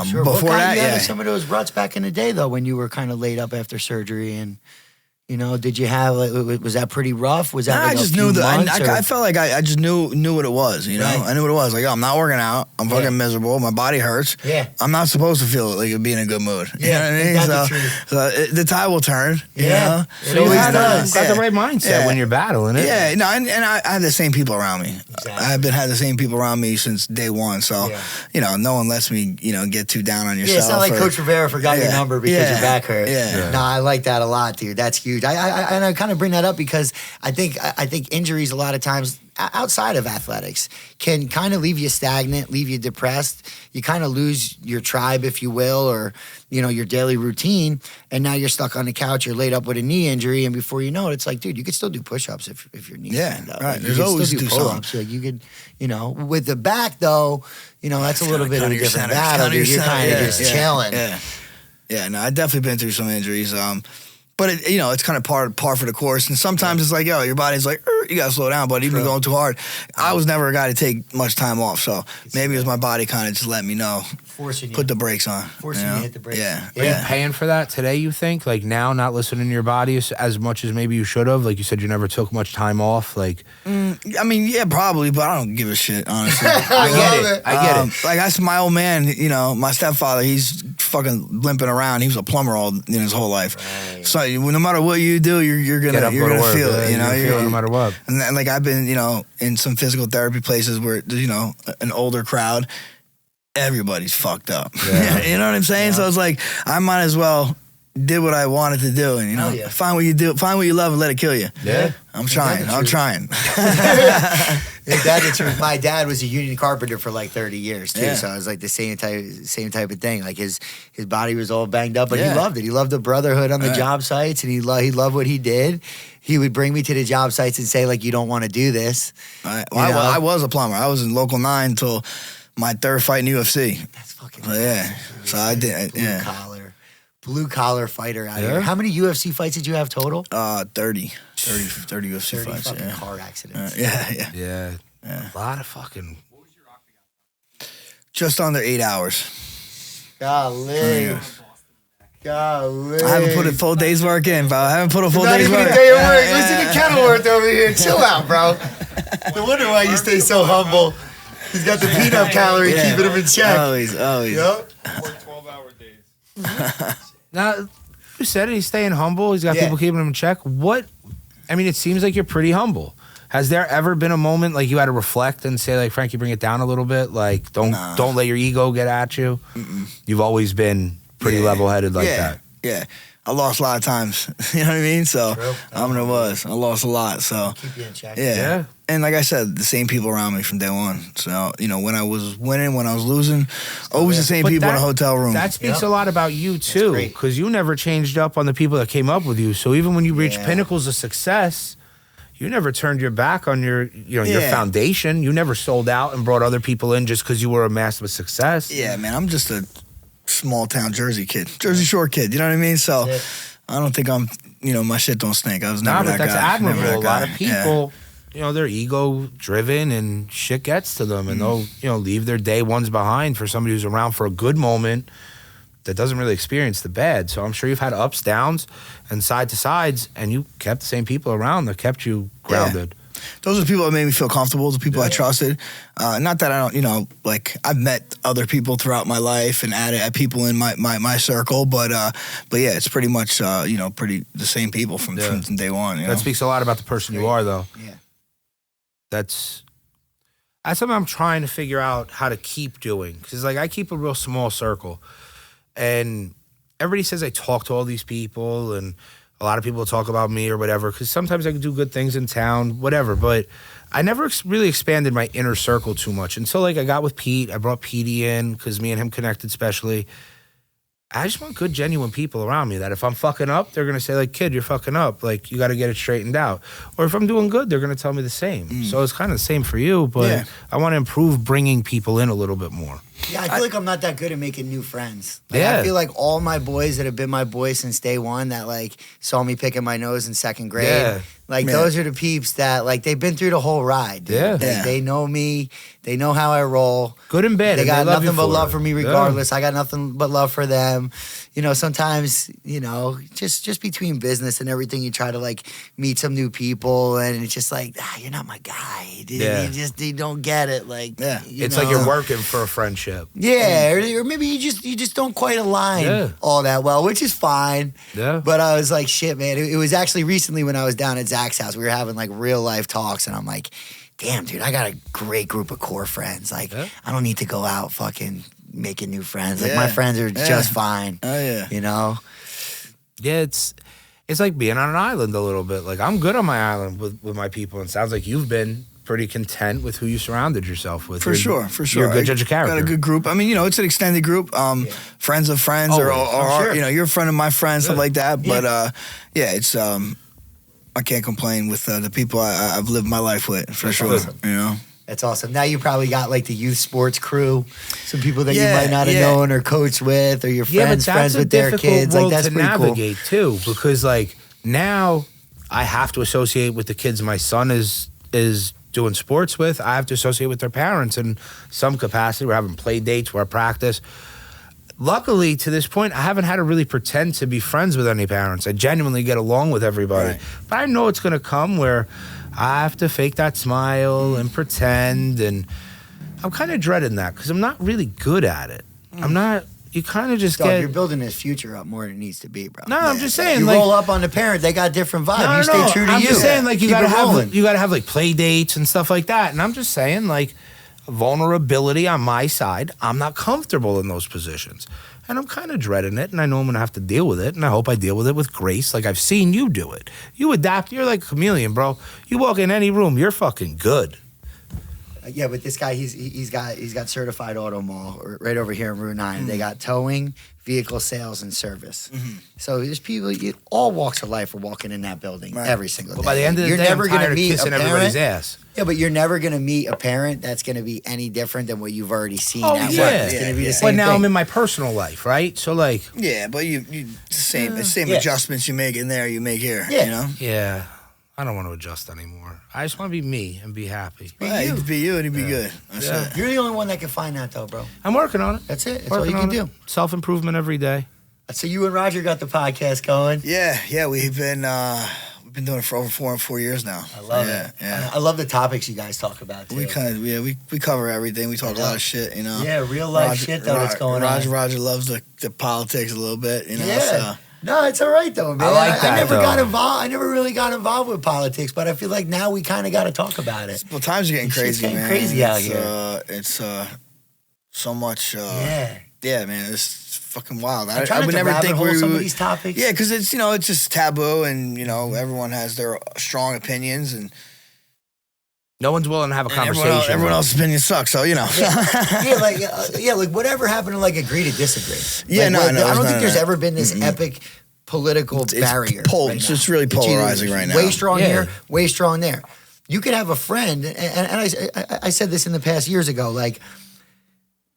Sure. Before what that, you had yeah. some of those ruts back in the day though when you were kind of laid up after surgery and. You know, did you have was that pretty rough? Was that Nah, like I just a few knew that. months, or- I felt like I just knew what it was. You know, Right. I knew what it was. Like, oh, I'm not working out. I'm fucking Yeah. miserable. My body hurts. Yeah. I'm not supposed to feel like be in a good mood. You Yeah, know what I mean? ain't that the truth? So the tide will turn. You Yeah. know? It So you always got does. the right mindset Yeah. when you're battling it. Yeah, no, and I have the same people around me. Exactly. I've had the same people around me since day one. So, Yeah. no one lets me, get too down on yourself. Yeah, it's not like or- Coach Rivera forgot your Yeah. number because Yeah. your back hurt. Yeah. No, I like that a lot, dude. That's huge. I kind of bring that up because I think injuries a lot of times outside of athletics can kind of leave you stagnant, leave you depressed. You kind of lose your tribe, if you will, or your daily routine, and now you're stuck on the couch. You're laid up with a knee injury, and before you know it, it's like, dude, you could still do push-ups if your knees Yeah, stand up. right. Like, There's you could always still do pull-ups. Like you could, with the back though, that's a little bit of a different battle. Dude. You're kind of just chilling. Yeah, no, I've definitely been through some injuries. But it's kind of par for the course. And sometimes it's like, your body's like, you got to slow down, but even going too hard. I was never a guy to take much time off. So maybe it was my body kind of just let me know. Forcing you. Put the brakes on. Forcing you to hit the brakes. Yeah. Are you paying for that today, you think? Like now, not listening to your body as much as maybe you should have? Like you said, you never took much time off. Like, I mean, yeah, probably, but I don't give a shit, honestly. I get it. I get it. Like, that's my old man, my stepfather, he's fucking limping around. He was a plumber his whole life. Right. So no matter what you do, you're Get gonna up, go to work. feel it. You're gonna feel it no matter what. And then, like I've been, in some physical therapy places where there's, an older crowd. Everybody's fucked up. Yeah. You know what I'm saying? So it's like I might as well did what I wanted to do, and Hell yeah. find what you love and let it kill you. Yeah. I'm trying. My dad was a union carpenter for like 30 years too, so I was like the same type of thing. Like his body was all banged up, but he loved it. He loved the brotherhood on the job sites, and he loved what he did. He would bring me to the job sites and say, like, you don't want to do this. I was a plumber. I was in Local 9 until my third fight in UFC. That's fucking So I did. Blue collar fighter out here. How many UFC fights did you have total? 30 UFC 30 fights. fucking car accidents. Yeah. A lot of fucking. Just under 8 hours. Golly. I haven't put a full day's work in, bro. I haven't put a full Not day's even work. a day of work. Listen to Kenilworth over here. Chill out, bro. No wonder why you stay so humble. He's got the peanut calorie keeping him in check. Always. Yep. Work 12-hour days. Now, you said it. He's staying humble. He's got people keeping him in check. It seems like you're pretty humble. Has there ever been a moment like you had to reflect and say, like, Frankie, bring it down a little bit? Like, don't let your ego get at you. You've always been pretty level-headed like that. Yeah. I lost a lot of times. You know what I mean? So I lost a lot. So Keep you in check. yeah. And like I said, the same people around me from day one. So, when I was winning, when I was losing, always the same people in a hotel room. That speaks a lot about you, too, because you never changed up on the people that came up with you. So even when you reached pinnacles of success, you never turned your back on your foundation. You never sold out and brought other people in just because you were a massive success. Yeah, man, I'm just a small town Jersey Shore kid. You know what I mean? So I don't think I'm, my shit don't stink. I was never that guy. But that's admirable. Never that a lot of people, they're ego driven and shit gets to them, and they'll, leave their day ones behind for somebody who's around for a good moment that doesn't really experience the bad. So I'm sure you've had ups, downs, and side to sides, and you kept the same people around that kept you grounded. Those are the people that made me feel comfortable, the people I trusted. Not that I don't, I've met other people throughout my life and added people in my circle, but yeah, it's pretty much, pretty the same people from day one. That speaks a lot about the person you are, though. Yeah. That's something I'm trying to figure out how to keep doing. Because, I keep a real small circle. And everybody says I talk to all these people, and a lot of people talk about me or whatever, because sometimes I can do good things in town, whatever. But I never really expanded my inner circle too much until, I got with Pete. I brought Petey in because me and him connected specially. I just want good, genuine people around me that if I'm fucking up, they're going to say, kid, you're fucking up. You got to get it straightened out. Or if I'm doing good, they're going to tell me the same. So it's kind of the same for you, but I want to improve bringing people in a little bit more. Yeah, I feel like I'm not that good at making new friends. I feel like all my boys that have been my boys since day one that, saw me picking my nose in second grade, those are the peeps that, they've been through the whole ride. Dude. They know me. They know how I roll. Good and bad. They got nothing but love it. for me regardless. I got nothing but love for them. Sometimes, just between business and everything, you try to, meet some new people, and it's just you're not my guy. Dude. You don't get it. It's like you're working for a friendship. Yeah, or maybe you just don't quite align all that well, which is fine. Yeah. But I was like, shit, man. It was actually recently when I was down at Zach's house. We were having real life talks, and I'm like, damn, dude, I got a great group of core friends. I don't need to go out fucking making new friends. My friends are just fine. Oh yeah. Yeah, it's like being on an island a little bit. I'm good on my island with my people, and it sounds like you've been pretty content with who you surrounded yourself with. For sure. You're a good judge of character. Got a good group. It's an extended group. Friends of friends, or you're a friend of my friends, stuff like that. But it's I can't complain with the people I've lived my life with, for sure. Awesome. That's awesome. Now you probably got the youth sports crew, some people that you might not have known or coached with, or your friends with their kids. That's pretty navigate too, because now I have to associate with the kids my son is doing sports with. I have to associate with their parents in some capacity. We're having play dates, we're at practice. Luckily, to this point, I haven't had to really pretend to be friends with any parents. I genuinely get along with everybody. Right. But I know it's going to come where I have to fake that smile and pretend, and I'm kind of dreading that because I'm not really good at it. I'm not. You kind of just get. You're building his future up more than it needs to be, bro. No, I'm just saying. You roll up on the parent, they got different vibes. You stay true to you. I'm just saying, you gotta have play dates and stuff like that. And I'm just saying, vulnerability on my side, I'm not comfortable in those positions. And I'm kind of dreading it, and I know I'm going to have to deal with it, and I hope I deal with it with grace like I've seen you do it. You adapt. You're like a chameleon, bro. You walk in any room, you're fucking good. Yeah, but this guy, he's got certified auto mall right over here in Route 9. They got towing, vehicle sales, and service. So there's people, all walks of life are walking in that building every single day. But by the end of the day, I'm tired of kissing everybody's ass. Yeah, but you're never going to meet a parent that's going to be any different than what you've already seen Oh, at yeah. work. It's going to be the same But now thing. I'm in my personal life, right? So, like... Yeah, but you same adjustments you make in there, you make here, Yeah. you know? Yeah, I don't want to adjust anymore. I just want to be me and be happy. You be you and you be good. That's it. You're the only one that can find that, though, bro. I'm working on it. That's it. That's all you can do. Self-improvement every day. So you and Roger got the podcast going. Yeah, we've been doing it for over 4 years now. I love it. Yeah. I love the topics you guys talk about, too. We cover everything. We talk a lot of shit, you know. Yeah, real life shit, though, that's going on. Roger loves the politics a little bit, you know. Yeah. So. No, it's all right, though, man. I like that, I never though. got involved. I never really got involved with politics, but I feel like now we kind of got to talk about it. Well, times are getting Shit's crazy, getting man. crazy out here. It's so much. Yeah, man, it's fucking wild. I try would to never rabbit think hole we some would. of these topics. Yeah, because it's it's just taboo, and everyone has their strong opinions, and No one's willing to have a conversation. everyone else's opinion sucks. So like whatever happened to like agree to disagree. Yeah, Like, no, I don't it's think not there's that. ever been this epic political barrier. It's really polarizing right now. Way strong Yeah. here, way strong there. You could have a friend, and I said this in the past years ago, like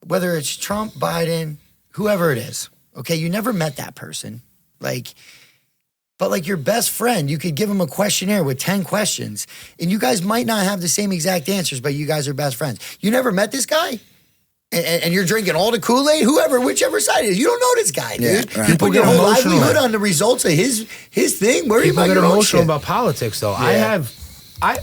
whether it's Trump, Biden, whoever it is, okay, you never met that person, but like your best friend, you could give him a questionnaire with 10 questions, and you guys might not have the same exact answers, but you guys are best friends. You never met this guy? And you're drinking all the Kool-Aid, whichever side it is. You don't know this guy, dude. Yeah, right. You put your get whole emotional. livelihood on the results of his thing. Worry People about get your own emotional shit. about politics, though.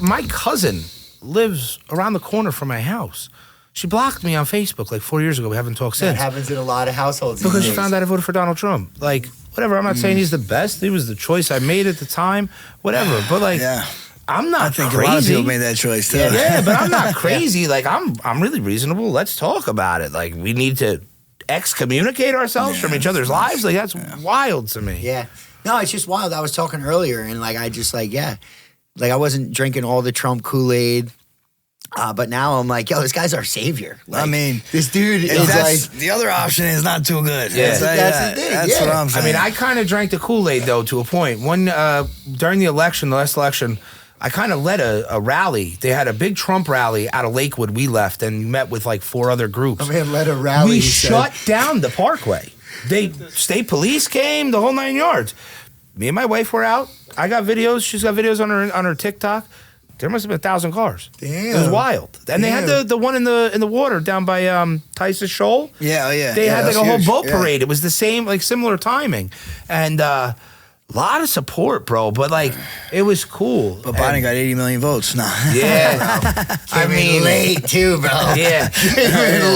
My cousin lives around the corner from my house. She blocked me on Facebook like 4 years ago. We haven't talked That since. happens in a lot of households. Because these she days. found out I voted for Donald Trump. Like, whatever. I'm not saying he's the best. He was the choice I made at the time. Whatever. But like, Yeah. I'm not I think crazy. a lot of people made that choice too. Yeah, but I'm not crazy. Like, I'm really reasonable. Let's talk about it. Like, we need to excommunicate ourselves from each other's lives. Like, that's wild to me. Yeah. No, it's just wild. I was talking earlier, and like I just like I wasn't drinking all the Trump Kool-Aid. But now I'm like, yo, this guy's our savior. Like, I mean, this dude is that's, like, the other option is not too good. Yeah. That's the thing, That's yeah. what I'm I saying. mean, I kind of drank the Kool-Aid, though, to a point. During the last election, I kind of led a rally. They had a big Trump rally out of Lakewood. We left and met with like 4 other groups. I mean, led a rally. We he said. shut down the Parkway. State police came, the whole 9 yards. Me and my wife were out. I got videos. She's got videos on her TikTok. There must have been 1,000 cars. Damn. It was wild. And they had the one in the water down by Tyson Shoal. Yeah, They had like that's a whole huge. boat Yeah. parade. It was the same, like similar timing. And a lot of support, bro. But like, it was cool. But Biden got 80 million votes. Nah. Yeah. I mean, late too, bro. yeah.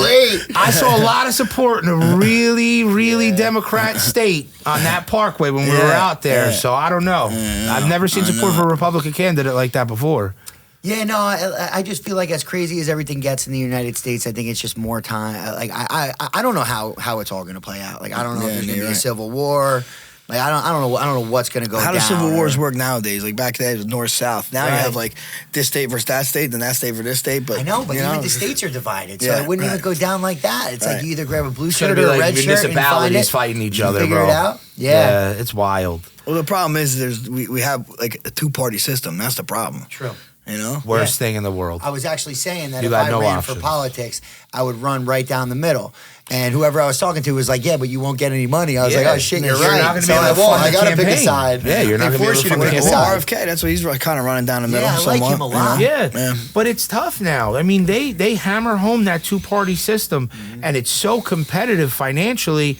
late. I saw a lot of support in a really, really Democrat state on that parkway when we were out there. Yeah. So I don't know. I've never seen support for a Republican candidate like that before. Yeah, no, I just feel like as crazy as everything gets in the United States, I think it's just more time. Like I don't know how it's all going to play out. Like I don't know if there's going to be a civil war. Like I don't know what's going to go down. How do civil wars work nowadays? Like back then it was north-south. Now you Right. have like this state versus that state, then that state versus this state. But I know, but you even the states are divided, so Yeah, it wouldn't even right. go down like that. It's like Right. you either grab a blue It's gonna shirt be or a like red shirt and find municipalities it, fighting each other, figure bro. it out. Yeah. It's wild. Well, the problem is we have like a 2-party system. That's the problem. True. You know? Worst thing in the world. I was actually saying that You if got I no ran options. for politics, I would run right down the middle. And whoever I was talking to was like, "Yeah, but you won't get any money." I was like, "Oh shit, you're You're right." not gonna So be able I to won't. fund I the gotta pick a campaign. side. Yeah, you're not They gonna be force able you to to fund pick a the Well, side. RFK, that's what he's kind of running down the middle. Yeah, I like somewhat, him a lot. you know? Yeah, but it's tough now. I mean, they hammer home that 2-party system, and it's so competitive financially.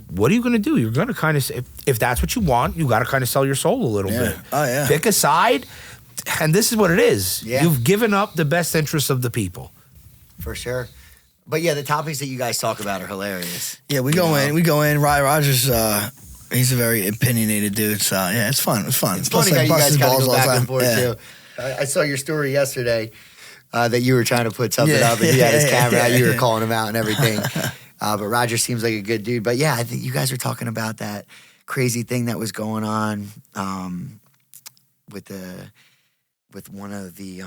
What are you going to do? You're going to kind of, if that's what you want, you got to kind of sell your soul a little bit. Oh, yeah. Pick a side, and this is what it is. Yeah. You've given up the best interests of the people. For sure. But yeah, the topics that you guys talk about are hilarious. Yeah, we go in. Rogers, he's a very opinionated dude. So yeah, it's fun. It's fun. It's Plus, funny how like, you bust guys his kind of balls go all the back and time. forth Yeah. too. I saw your story yesterday that you were trying to put something Yeah. up, and he had his Yeah, camera out. You were yeah. calling him out and everything. But Roger seems like a good dude. But yeah, I think you guys were talking about that crazy thing that was going on with one of the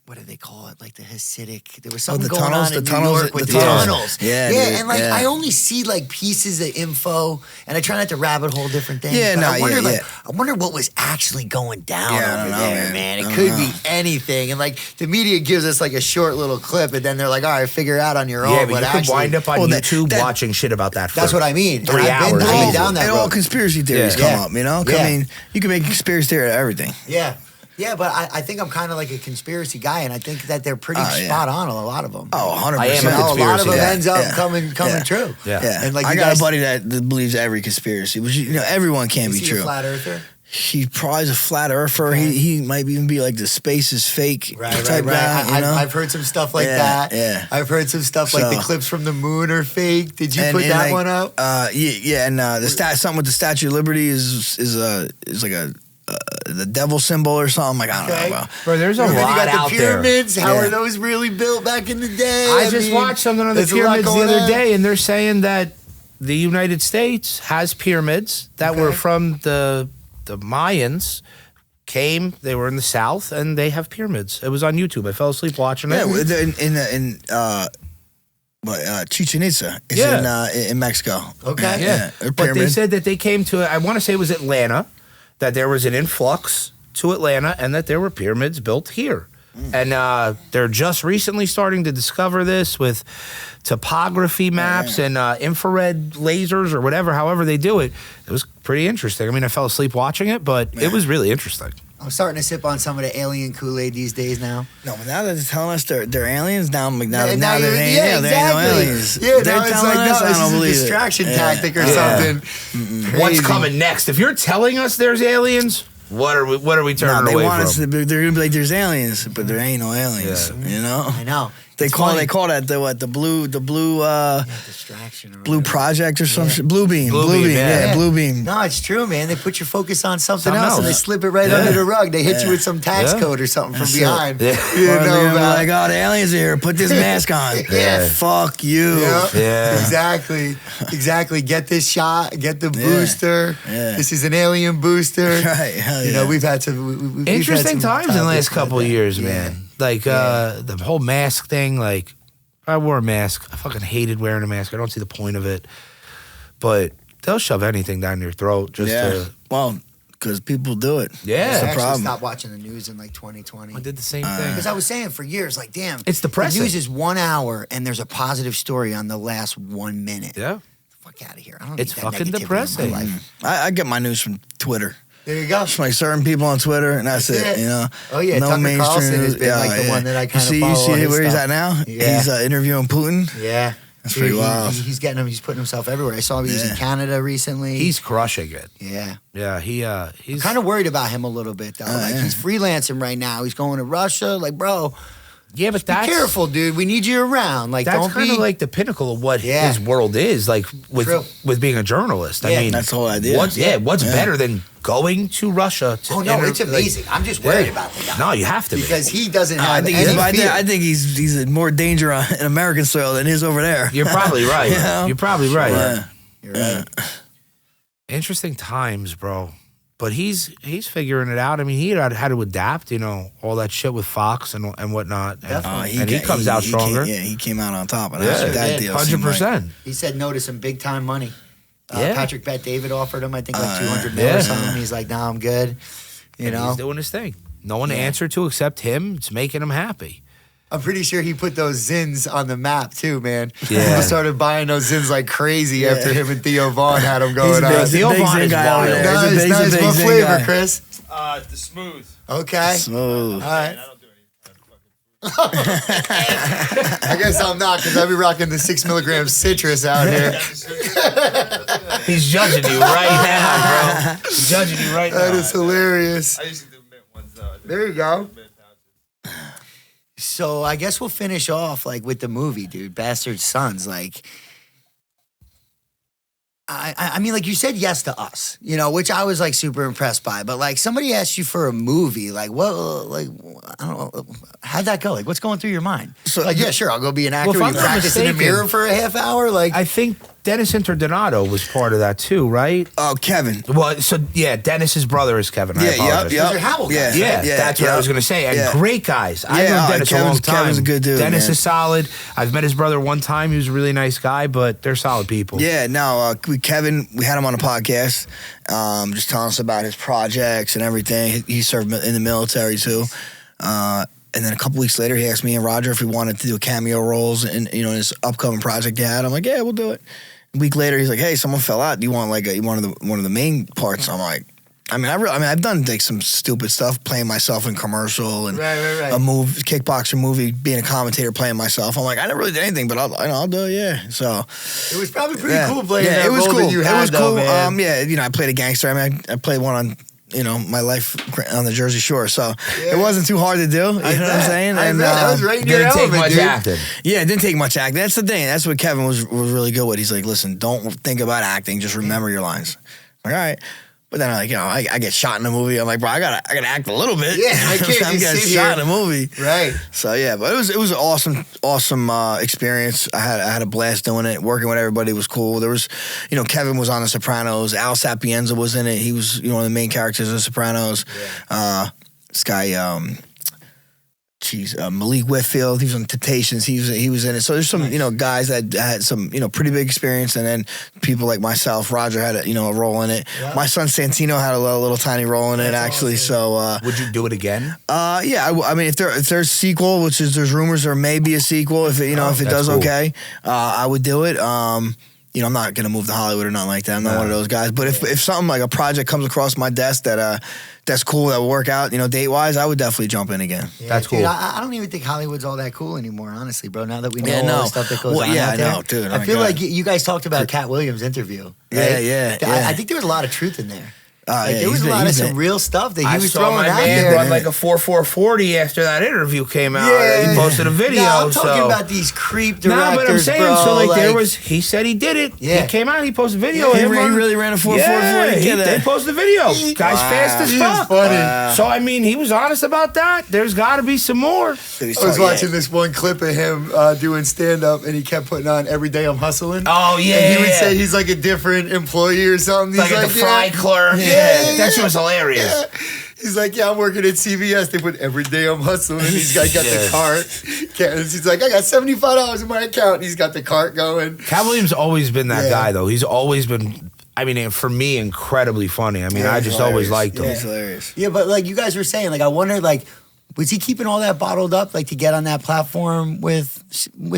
what do they call it? Like the Hasidic. There was something going on in New York with the tunnels. Yeah, and like I only see like pieces of info, and I try not to rabbit hole different things. Yeah, but no, I wonder what was actually going down over there, man. It could be anything, and like the media gives us like a short little clip, and then they're like, "All right, figure it out on your own." Yeah, but you could wind up on YouTube that, watching shit about that. That's what I mean. 3 hours. I've been down that road. All conspiracy theories come up, you know. Yeah. I mean, you can make a conspiracy theory out of everything. Yeah. Yeah, but I think I'm kind of like a conspiracy guy, and I think that they're pretty spot on, a lot of them. Oh, 100%. I am a A lot of them conspiracy ends up coming true. Yeah. And like I got a buddy that believes every conspiracy, which, you know, everyone can't be is he true. a flat earther? He probably is a flat earther. Okay. He might even be like the space is fake type Right. guy. You know? I've heard some stuff like that. Yeah. I've heard some stuff like the So- clips from the moon are fake. Did you put that like, one up? Yeah, and something with the Statue of Liberty is like the devil symbol or something. Like, I don't know. Bro. Bro, there's a And then you lot got out the there. pyramids. How Yeah. are those really built back in the day? I just mean, watched something on the there's a lot pyramids the going other on. day, and they're saying that the United States has pyramids that were from the Mayans. They were in the South, and they have pyramids. It was on YouTube. I fell asleep watching it. Yeah, Chichen Itza is in Mexico. Okay. Yeah. But they said that they came to, I want to say it was Atlanta, that there was an influx to Atlanta and that there were pyramids built here. And they're just recently starting to discover this with topography maps and infrared lasers or whatever, however they do it. It was pretty interesting. I mean, I fell asleep watching it, but it was really interesting. I'm starting to sip on some of the alien Kool-Aid these days now. No, but now that they're telling us they're aliens, now they ain't no exactly. aliens. Yeah, they're now it's telling like, us, no, I this don't is a believe distraction it. tactic or something. What's Crazy. coming next? If you're telling us there's aliens, what are we turning They away want from? us to be, they're gonna be like there's aliens, but there ain't no aliens. You know? I know. They It's call funny. that the blue Distraction. Or blue whatever. project or some shit. Blue beam. Blue Blue beam, beam. yeah. Yeah, blue beam. No, it's true, man. They put your focus on something Something else and they else. slip it right under the rug. They hit you with some tax code or something from That's it. behind. Yeah. You Or they're know gonna be about like, oh, the aliens are here. Put this mask on. Yeah. Fuck you. Yeah. Yeah. Exactly. Get this shot. Get the booster. Yeah. This is an alien booster. Right. Hell You yeah. know, we've had some we've Interesting had some times in the last topics couple like of that. years, Yeah. man. Like the whole mask thing. Like I wore a mask. I fucking hated wearing a mask. I don't see the point of it. But they'll shove anything down your throat just to. Well, because people do it. Yeah. That's I the actually problem. stopped watching the news in like 2020. I did the same thing. Because I was saying for years, like, damn, It's depressing. The news is 1 hour and there's a positive story on the last 1 minute. Yeah. Fuck out of here. I don't It's need that fucking negativity in my depressing. life. I get my news from Twitter. There you go. Just like certain people on Twitter, and that's That's it. it. You know. Oh, yeah, Tucker Carlson has been, like, the one that I kinda You follow see on his where he's stuff. at now? Yeah. He's interviewing Putin. Yeah. That's pretty wild. He's getting him. He's putting himself everywhere. I saw him. He was in Yeah. Canada recently. He's crushing it. yeah. Yeah. He's Kind of worried about him a little bit though. Like yeah. he's freelancing right now. He's going to Russia. Like, bro, Yeah, but be that's careful, dude. We need you around. Like, That's don't kind be of like the pinnacle of what Yeah. his world is, like True. with being a journalist. Yeah. I mean, That's the whole idea. What's better than going to Russia? To Oh no, enter- it's amazing. I'm just worried Yeah. about the guy. No, you have to be. because he doesn't have I think any he's, fear. I think he's in more danger in American soil than he is over there. You're probably right. You know? You're probably right. Yeah. You're right. Interesting times, bro. But he's figuring it out. I mean, he had to adapt, all that shit with Fox and whatnot. And, he comes out stronger. He came out on top. And Yeah, that's what that he did. deal seemed like. 100%. He said no to some big time money. Yeah. Patrick Bet David offered him, I think, like 200 yeah. mil or something. He's like, nah, I'm good. You And know, he's doing his thing. No one answered to except him. It's making him happy. I'm pretty sure he put those Zins on the map too, man. Yeah. People started buying those Zins like crazy after him and Theo Vaughn had them going on. He's a Theo big Vaughn Zen is guy wild. over there. He's a Nice. big What Zen flavor, guy. Chris? The smooth. Okay. Smooth. All right. I don't do any fucking I guess I'm not because I be rocking the 6 milligram citrus out here. He's judging you right now, bro. He's judging you right That now. is hilarious. I used to do mint ones though. There you go. Mint pouches. So I guess we'll finish off like with the movie, dude. Bastard Sons. Like, I mean, like you said yes to Us, which I was like super impressed by. But like somebody asked you for a movie, like what, like I don't know, how'd that go? Like, what's going through your mind? So- like, yeah, sure, I'll go be an actor. Well, if I'm you not practice in the mistaken, mirror for a half hour. Like, I think Dennis Interdonato was part of that too, right? Oh, Kevin. Well, so yeah, Dennis's brother is Kevin. I Yeah, apologize. yep. Those are Howell guys. Yeah, that's what I was going to say. And yeah. great guys. I've Yeah, known Dennis a long time. Kevin's a good dude, Dennis man. is solid. I've met his brother one time. He was a really nice guy, but they're solid people. Yeah, no, Kevin, we had him on the podcast, just telling us about his projects and everything. He served in the military too. And then a couple weeks later, he asked me and Roger if we wanted to do cameo roles in his upcoming project he had. I'm like, yeah, we'll do it. A week later, he's like, hey, someone fell out. Do you want like one of the main parts? I'm like, I've done like some stupid stuff, playing myself in commercial and Right. a kickboxer movie, being a commentator, playing myself. I'm like, I never really did anything, but I'll do it. Yeah. So it was probably pretty cool playing that it was role cool. that you had, It was though, cool. man. I played a gangster. I played one on. My life on the Jersey Shore, so it wasn't too hard to do. You know what I'm saying? And that was right in your Didn't take element, much dude. acting. Yeah, it didn't take much acting. That's the thing. That's what Kevin was really good with. He's like, listen, don't think about acting. Just remember your lines. I'm like, all right. But then I get shot in a movie. I'm like, bro, I gotta act a little bit. Yeah, I can't I'm just getting sit shot here. in a movie. Right. So yeah, but it was an awesome experience. I had a blast doing it. Working with everybody was cool. There was, Kevin was on The Sopranos. Al Sapienza was in it. He was one of the main characters of The Sopranos. Yeah. This guy, Malik Whitfield. He was on Temptations. He was in it. So there's some guys that had some pretty big experience, and then people like myself. Roger had a role in it. Yeah. My son Santino had a little tiny role in it actually. awesome. So Would you do it again? yeah, I mean, if there's a sequel, which is there's rumors there may be a sequel. If it that's does cool. okay, I would do it. I'm not gonna move to Hollywood or nothing like that. I'm not one of those guys. But if something like a project comes across my desk that's cool, that will work out, date wise, I would definitely jump in again. Yeah, That's dude, cool. I don't even think Hollywood's all that cool anymore, honestly, bro. Now that we know Yeah, all no. the stuff that goes Well, on yeah, out I there. know, dude. Oh I my feel God. like you guys talked about Cat Williams' interview. Right? Yeah. I think there was a lot of truth in there. There was a lot of some real stuff that he I was saw throwing my out man there. run like a 4.440 after that interview came out. Yeah. He posted a video. No, I'm talking so. about these creep No, directors, but I'm saying, bro. so like there was, he said he did it. Yeah. He came out, he posted a video. Yeah, of he him running- really ran a 4.440. Yeah, they posted a video. Guy's fast as He fuck. is funny. So I mean, he was honest about that. There's got to be some more. I was watching this one clip of him doing stand-up, and he kept putting on "Every Day I'm Hustling." Oh yeah, and he would yeah. say he's like a different employee or something. like He's at the fry clerk. Yeah. That shit was hilarious. Yeah. He's like, yeah, I'm working at CVS. They put "Every Day I'm Hustling," and he's got the Yeah. cart. He's like, I got $75 in my account, and he's got the cart going. Cat Williams always been that Yeah. guy though. He's always been. I mean, for me, incredibly funny. I mean, Yeah, I he's just always hilarious. liked him. Yeah, he's hilarious. Yeah, but like you guys were saying, like I wonder, like, was he keeping all that bottled up, like to get on that platform with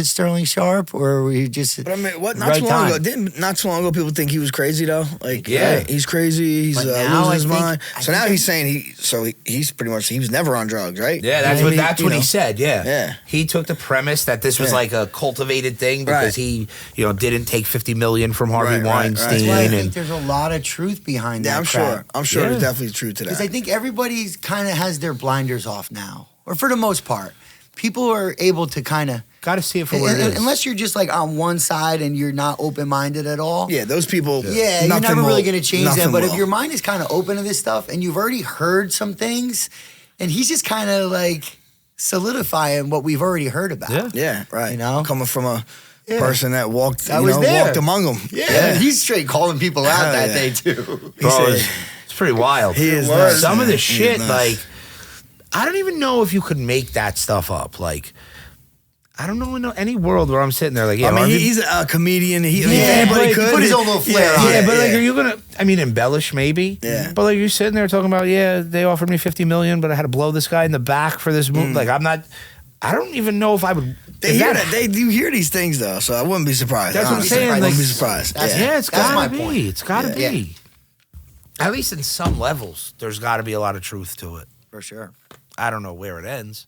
Sterling Sharp, or were you just? But I mean, what? Not right too long time? ago. Not too long ago, people think he was crazy though. Like, Yeah. he's crazy. He's But now losing his I think- mind. I So think now I- he's saying he's pretty much he was never on drugs, right? Yeah, that's I what mean, that's you what know. he said. Yeah, Yeah. He took the premise that this was Yeah. like a cultivated thing because Right. he, didn't take $50 million from Harvey Right, right, right. Weinstein. That's why I think And there's a lot of truth behind Yeah, that. I'm crap. sure Yeah. there's definitely truth to Because I that. think everybody's kind of has their blinders off now, or for the most part, people are able to kind of. got to see it for what it is. Unless you're just like on one side and you're not open minded at all. Yeah, those people. Yeah, you're nothing never really will- going to change nothing them. But if will. your mind is kind of open to this stuff and you've already heard some things, and he's just kind of like solidifying what we've already heard about. Yeah. Yeah, right. You know? Coming from a Yeah. person that walked, That was there. walked among them. Yeah, he's straight calling people out Hell that yeah. day too. Bro, said- it's pretty wild. He is nuts, Some of man. the He shit, is nuts. like, I don't even know if you could make that stuff up. Like, I don't know in any world where I'm sitting there like, yeah, I mean, Harvey- he's a comedian. He, I mean, if Yeah, anybody but could he put his own little flair on yeah, it. but like, yeah. are you gonna? I mean, embellish maybe. Yeah. But like, you're sitting there talking about, yeah, they offered me $50 million, but I had to blow this guy in the back for this movie. Like, I'm not. I don't even know if I would. They if hear that. They do hear these things though, so I wouldn't be surprised. That's what I'm honestly. saying, I wouldn't like- be surprised. That's- Yeah. Yeah, it's That's gotta my be. point. It's gotta Yeah. be. At least in some levels, there's got to be a lot of truth to it. For sure. I don't know where it ends.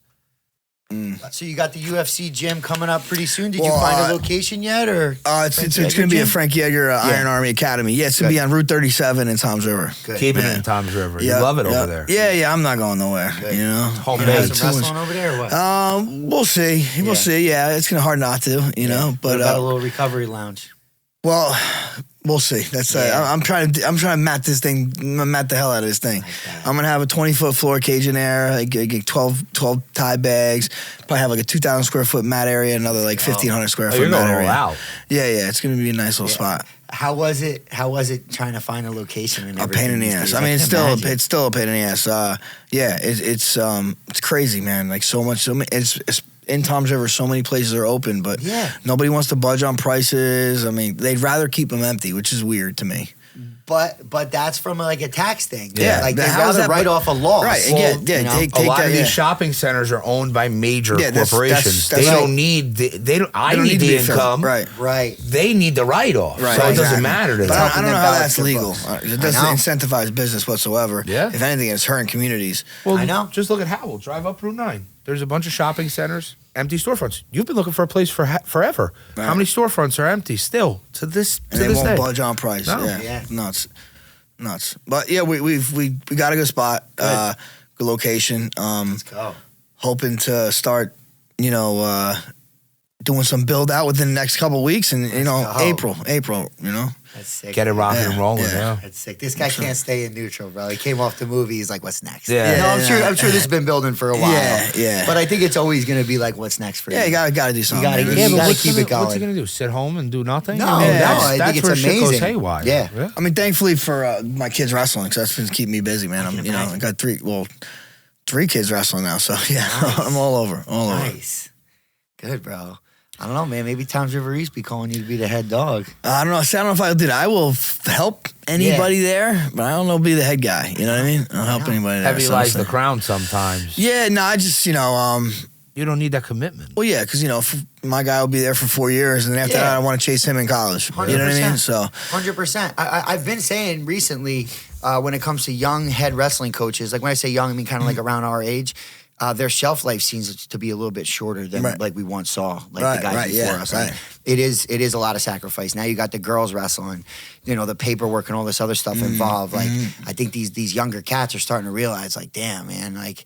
So you got the UFC gym coming up pretty soon. Did you Well, find a location yet, or? It's Frankie going to Edgar be a gym? Frankie Edgar Iron Army Academy. Yeah, it's going to be on Route 37 in Tom's River. Good. Keeping it Yeah. in Tom's River. Yeah, You love it yeah. over there. Yeah, I'm not going nowhere. Good. You know, Home You base. know, Some too much- wrestling over there, or what? We'll see. We'll see. Yeah, it's gonna hard not to. You know, What but about a little recovery lounge? well, We'll see. That's I'm trying to mat this thing, mat the hell out of this thing. I'm gonna have a 20-foot floor cage in there, like 12 tie bags. Probably have like a 2,000 square foot mat area, another like 1,500 square foot mat area. Wow. Yeah, it's gonna be a nice little spot. How was it trying to find a location and A everything? pain in the ass. I mean, it's still a pain in the ass. It's crazy, man. Like it's in Tom's River, so many places are open, but nobody wants to budge on prices. I mean, they'd rather keep them empty, which is weird to me. But that's from like a tax thing. Yeah, like they'd rather write off a loss. Right. Well, Take a lot of these shopping centers are owned by major corporations. That's they right. don't need. I need the income. Right. They need the write off. Right. So it doesn't matter to them. But I don't know how that's balance their legal. books. It doesn't incentivize business whatsoever. Yeah. If anything, it's hurting communities. Well, I know. Just look at Howell. Drive up Route 9. There's a bunch of shopping centers, empty storefronts. You've been looking for a place for forever. Right. How many storefronts are empty still to this And day? they won't budge on price. No. Yeah. Nuts. But yeah, we got a good spot. Good location. Let's go. Hoping to start, doing some build out within the next couple of weeks, and April. That's sick. Get it rocking and rolling. Yeah. Yeah. That's sick. This guy can't stay in neutral, bro. He came off the movie. He's like, "What's next?" Yeah. No, I'm sure this has been building for a while. Yeah. But I think it's always going to be like, "What's next for you?" Yeah, you gotta do something. gotta man. get- Yeah, but gotta keep it going. What's he gonna do? Sit home and do nothing? No, I mean, I that's think it's where shit amazing. goes haywire. Yeah. I mean, thankfully for my kids wrestling, because that's been keeping me busy, man. I got three kids wrestling now, so yeah, Nice. I'm all over. Nice. Good, bro. I don't know, man. Maybe Tom's River East be calling you to be the head dog. I don't know. See, I don't know if I'll do that. I will help anybody there, but I don't know, be the head guy. You know what I mean? I'll help anybody there. Heavy lies the crown sometimes. Yeah, no, I just, You don't need that commitment. well, yeah, because, my guy will be there for 4 years, and then after that, I want to chase him in college. You know what I mean? So, 100%. I've been saying recently, when it comes to young head wrestling coaches, like when I say young, I mean kind of like around our age, their shelf life seems to be a little bit shorter than like we once saw, like the guys before us. Right. It is a lot of sacrifice. Now you got the girls wrestling, the paperwork and all this other stuff involved. Like I think these younger cats are starting to realize, like, damn, man, like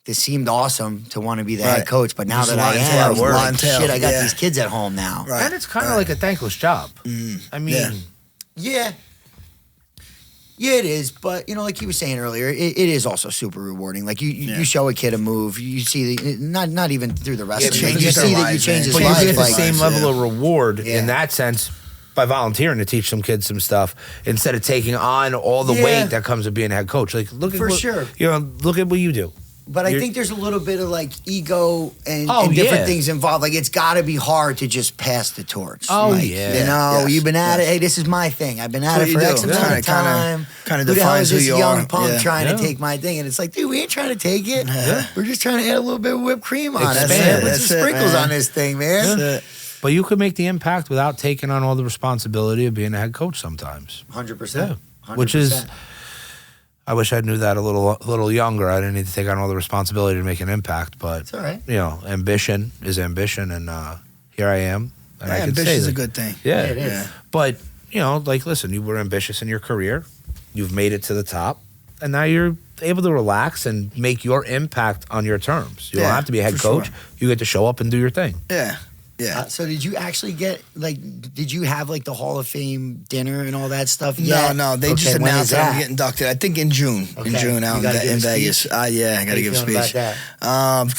this seemed awesome to want to be the head coach, but now There's that I a lot am, of work. like, shit, I got Yeah. these kids at home now. Right. And it's kind of like a thankless job. I mean, Yeah. Yeah, it is. But, like you were saying earlier, it is also super rewarding. Like, you show a kid a move, you see, not even through the wrestling, Yeah, but you changes see their that you lives, change man. his but life. you get the like, same level of reward Yeah. in that sense by volunteering to teach some kids some stuff instead of taking on all the weight that comes with being a head coach. Like, look at For what, sure. Look at what you do. But I think there's a little bit of like ego and different things involved. Like it's got to be hard to just pass the torch. Oh, like, yeah. you've been at it. Hey, this is my thing. I've been at it for X amount of time. Kind of Who the hell defines is who this you young are. punk trying Yeah. to take my thing? And it's like, dude, we ain't trying to take it. Yeah. We're just trying to add a little bit of whipped cream on it. Expand. Put That's some it, sprinkles man. on this thing, man. That's it. But you could make the impact without taking on all the responsibility of being a head coach sometimes. 100%. Which is, I wish I knew that a little younger. I didn't need to take on all the responsibility to make an impact. But It's all right. ambition is ambition, and here I am. And I can Ambition say is a that- good thing. Yeah, it is. But listen, you were ambitious in your career. You've made it to the top, and now you're able to relax and make your impact on your terms. You don't Yeah, have to be a head for coach. sure. You get to show up and do your thing. Yeah. Yeah. So did you actually did you have like the Hall of Fame dinner and all that stuff No, yet? no. They just when is announced that I'm that? getting inducted. I think in June. Okay. In June You out gotta give in a Vegas. speech? I got How to you give a feeling speech. about that?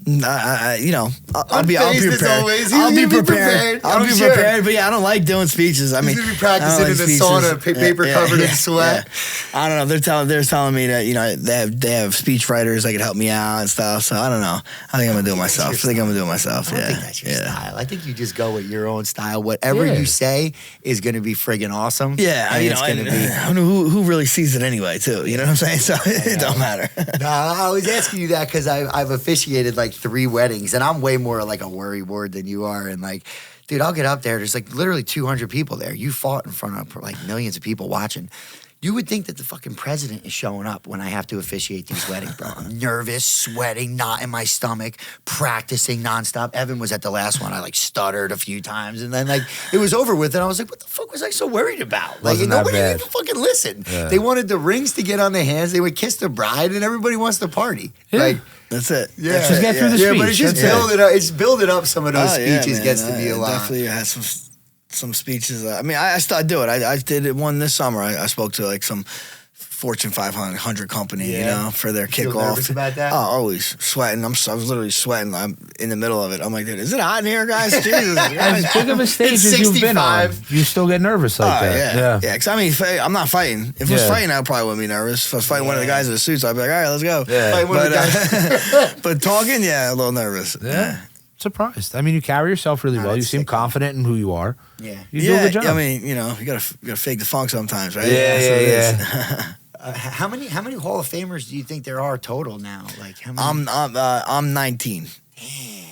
I'll be Unfazed as prepared. always. He's I'll be gonna be prepared. prepared. I'll I'm be sure. prepared. But yeah, I don't like doing speeches. I mean, gonna be I don't practicing like in the speeches. sauna, paper covered in sweat. Yeah. I don't know. They're telling me that they have speech writers that could help me out and stuff. So I don't know. I think I'm gonna do it myself. I think I'm gonna do it myself. I don't Yeah. think that's your Yeah. style. I think you just go with your own style. Whatever Yeah. you say is going to be friggin' awesome. Yeah, and it's going to be. who really sees it anyway, too. You know what I'm saying? So it don't matter. No, I was asking you that because I've officiated like 3 weddings, and I'm way more like a worry ward than you are. And like, dude, I'll get up there. There's like literally 200 people there. You fought in front of like millions of people watching. You would think that the fucking president is showing up when I have to officiate these weddings, bro. I'm nervous, sweating, knot in my stomach, practicing nonstop. Evan was at the last one. I like stuttered a few times, and then like it was over with, and I was like, "What the fuck was I so worried about?" Like Wasn't that nobody bad. even fucking listened. Yeah. They wanted the rings to get on their hands. They would kiss the bride, and everybody wants to party. Yeah. Like, That's it. yeah, That's Just it, get through the yeah, speech. but it's just That's it. building up. It's building up. Some of those Oh, yeah, speeches man. gets to be a lot. Definitely has some speeches. I mean, I still do it. I did it one this summer. I spoke to like some Fortune 500 company, you know, for their Feel kickoff. nervous about that? Oh, always sweating. I was literally sweating. I'm in the middle of it. I'm like, dude, is it hot in here, guys? Jesus. As big of a stage as you've been on, you still get nervous like that. Yeah. Because I mean, I'm not fighting. If I was fighting, I probably wouldn't be nervous. If I was fighting one of the guys in the suits, I'd be like, all right, let's go. Yeah. But talking, a little nervous. Yeah. Surprised. I mean, you carry yourself really well. You seem confident in who you are. Yeah. You do a good job. I mean, you gotta fake the funk sometimes, right? Yeah. How many Hall of Famers do you think there are total now? Like how many? I'm 19. Damn,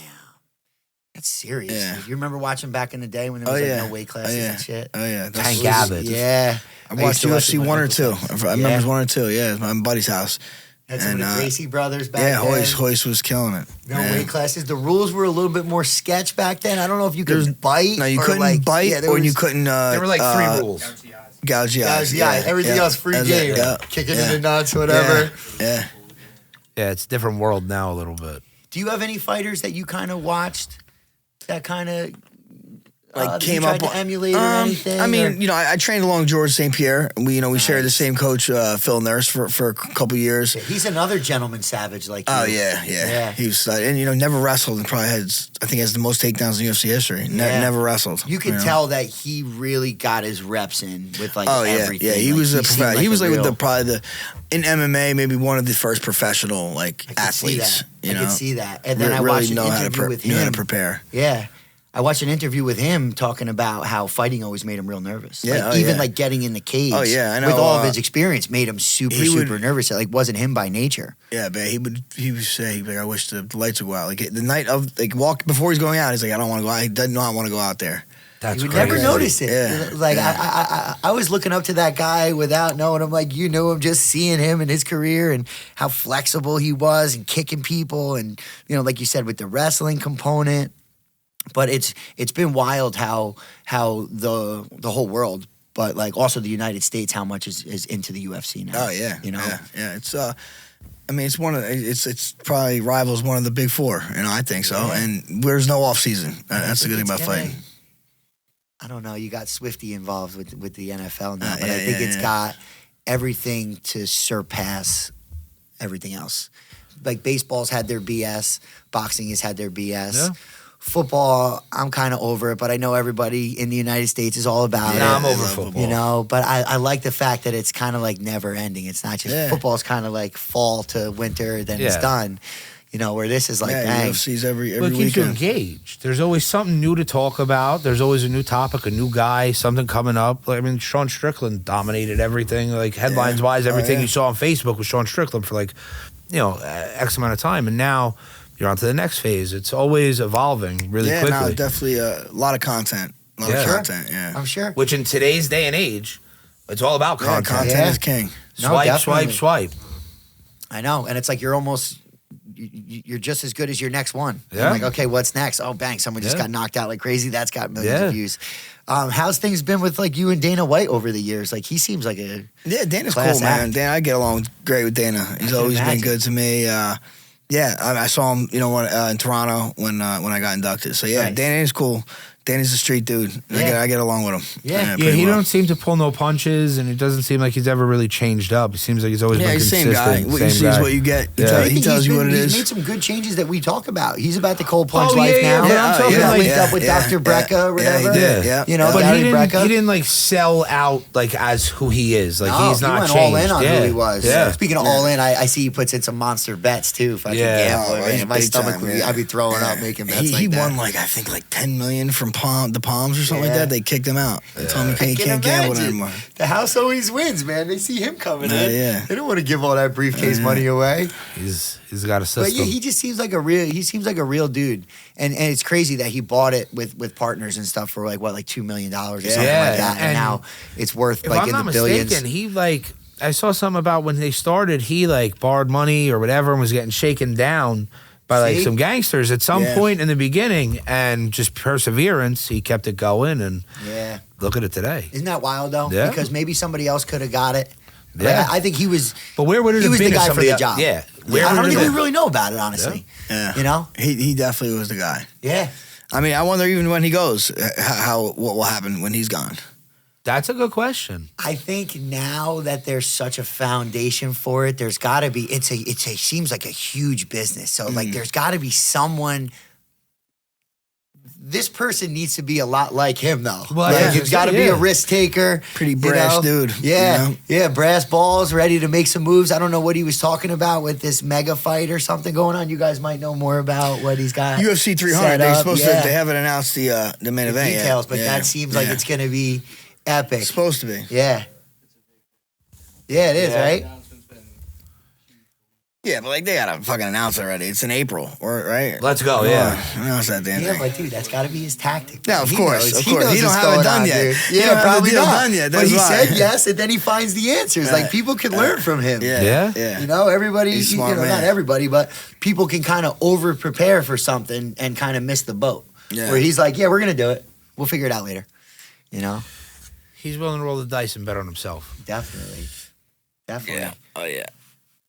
that's serious. Yeah. Dude. You remember watching back in the day when there was no weight classes and shit? Oh yeah, Tank Abbott. Yeah, I watched UFC 1 or 2. I remember 1 or 2. Yeah, my buddy's house. Had some of the Gracie brothers back then. Hoist was killing it. No weight classes. The rules were a little bit more sketch back then. I don't know if you could bite. No, you couldn't bite, or you couldn't. There were like 3 rules. Gouge the eyes. Everything else free game. Kicking in the nuts, whatever. Yeah. It's a different world now a little bit. Do you have any fighters that you kind of watched that kind of came up to emulate or anything? I mean, I trained along George St. Pierre. We shared the same coach, Phil Nurse, for a couple years. Yeah, he's another gentleman savage like you. Oh yeah. He was, and never wrestled, and probably has the most takedowns in UFC history. Never wrestled. You could tell that he really got his reps in with everything. Yeah, he was a professional. He was real... in MMA maybe one of the first professional athletes. I could see that. And then I watched an interview with him. Knew how to prepare. Yeah. I watched an interview with him talking about how fighting always made him real nervous. Yeah, even getting in the cage. Oh yeah, I know. With all of his experience, made him super nervous. It wasn't him by nature. Yeah, but he would say, I wish the lights would go out. The night of before he's going out, he's like, I don't want to go out. He does not want to go out there. That's you would crazy. never notice it. Yeah. I was looking up to that guy without knowing him. Like, you knew him just seeing him and his career and how flexible he was and kicking people and like you said with the wrestling component. But it's been wild how the whole world, but also the United States, how much is into the UFC now. Oh yeah, yeah. It's it's it's probably rivals one of the big 4. I think so. Yeah. And there's no off season. That's the good thing about fighting. I don't know. You got Swifty involved with the NFL now, but I think it's got everything to surpass everything else. Like baseball's had their BS, boxing has had their BS. Yeah. Football, I'm kind of over it, but I know everybody in the United States is all about it. I'm over football. But I like the fact that it's kind of never ending. It's not just football's kind of fall to winter, then it's done. Where this is dang. UFC's every it keeps you weekend. engaged. There's always something new to talk about. There's always a new topic, a new guy, something coming up. Sean Strickland dominated everything. Headlines-wise, everything you saw on Facebook was Sean Strickland for X amount of time. And now you're on to the next phase. It's always evolving really quickly. Yeah, no, definitely a lot of content. A lot of content, I'm sure. Which in today's day and age, it's all about content. Content is king. Swipe. I know. And it's you're almost... You're just as good as your next one. Yeah. I'm okay, what's next? Oh, bang, someone just got knocked out like crazy. That's got millions of views. How's things been with you and Dana White over the years? He seems like a Dana's cool, man. Dana, I get along great with Dana. He's always been good to me. I saw him, in Toronto when I got inducted. So nice. Dana's cool. Danny's a street dude. I get along with him. Yeah, he don't seem to pull no punches, and it doesn't seem like he's ever really changed up. He seems like he's always been consistent. Same guy. What you see is what you get. He tells you what it is. He's made some good changes that we talk about. He's about the cold plunge life now. I'm talking linked up with Dr. Brecka or whatever. Yeah. But he didn't sell out as who he is. He's not he went changed. all in on who he was. Yeah. Speaking of all in, I see he puts in some monster bets too. If I can gamble, my stomach would be, I'd be throwing up making bets like that. He won I think $10 million from the Palms or something like that. They kicked him out. They told him he can't gamble anymore. The house always wins, man. They see him coming in. Yeah. They don't want to give all that briefcase money away. He's got a system. But he just seems like a real dude. And it's crazy that he bought it with partners and stuff for $2 million or something like that. And now it's worth if I'm in not the billions. Mistaken, he I saw something about when they started, he borrowed money or whatever and was getting shaken down by some gangsters at some point in the beginning, and just perseverance, he kept it going, and look at it today. Isn't that wild though? Yeah. Because maybe somebody else could have got it. Yeah. I think he was. But where would it have been? He was the guy for the job. Yeah. I don't think we really know about it, honestly. Yeah. He definitely was the guy. Yeah. I mean, I wonder even when he goes, what will happen when he's gone. That's a good question. I think now that there's such a foundation for it, there's got to be. It seems like a huge business. So like, there's got to be someone. This person needs to be a lot like him, though. Well, like, it's got to be a risk taker. Pretty brash dude. Yeah, you know? yeah, brass balls, ready to make some moves. I don't know what he was talking about with this mega fight or something going on. You guys might know more about what he's got. UFC 300. They're supposed to. They haven't announced the main event details, yet. but that seems like it's going to be epic. It's supposed to be. Yeah. Yeah, it is, right? Yeah, but like they gotta fucking announce it already. It's in April, right? Let's go, yeah. Announce that damn Yeah, thing. but dude, that's got to be his tactic. Yeah, of He course, knows. of He course. knows He don't what's have it going done on, yet. dude. He Yeah, don't have the probably deal not. done yet. But That's he why. said yes, and then he finds the answers. Like people can learn from him. Yeah? You know, everybody. He's a You smart know, man. not everybody, but people can kind of over prepare for something and kind of miss the boat. Yeah. Where he's like, "Yeah, we're gonna do it. We'll figure it out later." You know, He's willing to roll the dice and bet on himself. definitely. Yeah. Oh yeah.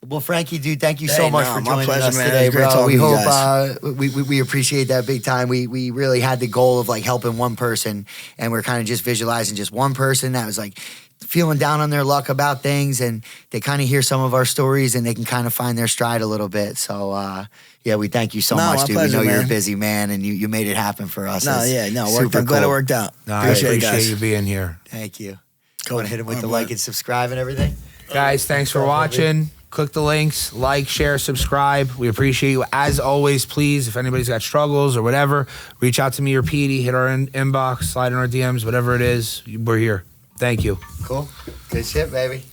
Well, Frankie, dude, thank you Hey, so much no, for my joining pleasure, us man. today, It was great bro. talking We to you hope we appreciate that big time. We really had the goal of like helping one person, and we're kind of just visualizing just one person that was like feeling down on their luck about things, and they kind of hear some of our stories, and they can kind of find their stride a little bit. So, yeah, we thank you so No, much, my dude. pleasure, we know you're a man. busy man, and you made it happen for us. No, It's worked. I'm glad it worked out. No, I Appreciate it, appreciate guys. you being here. Thank you. Cool. Want to hit him with the All right, like and subscribe and everything? Guys, thanks for watching. Click the links, like, share, subscribe. We appreciate you. As always, please, if anybody's got struggles or whatever, reach out to me or Petey, hit our inbox, slide in our DMs, whatever it is. We're here. Thank you. Cool. Good shit, baby.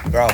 Bro.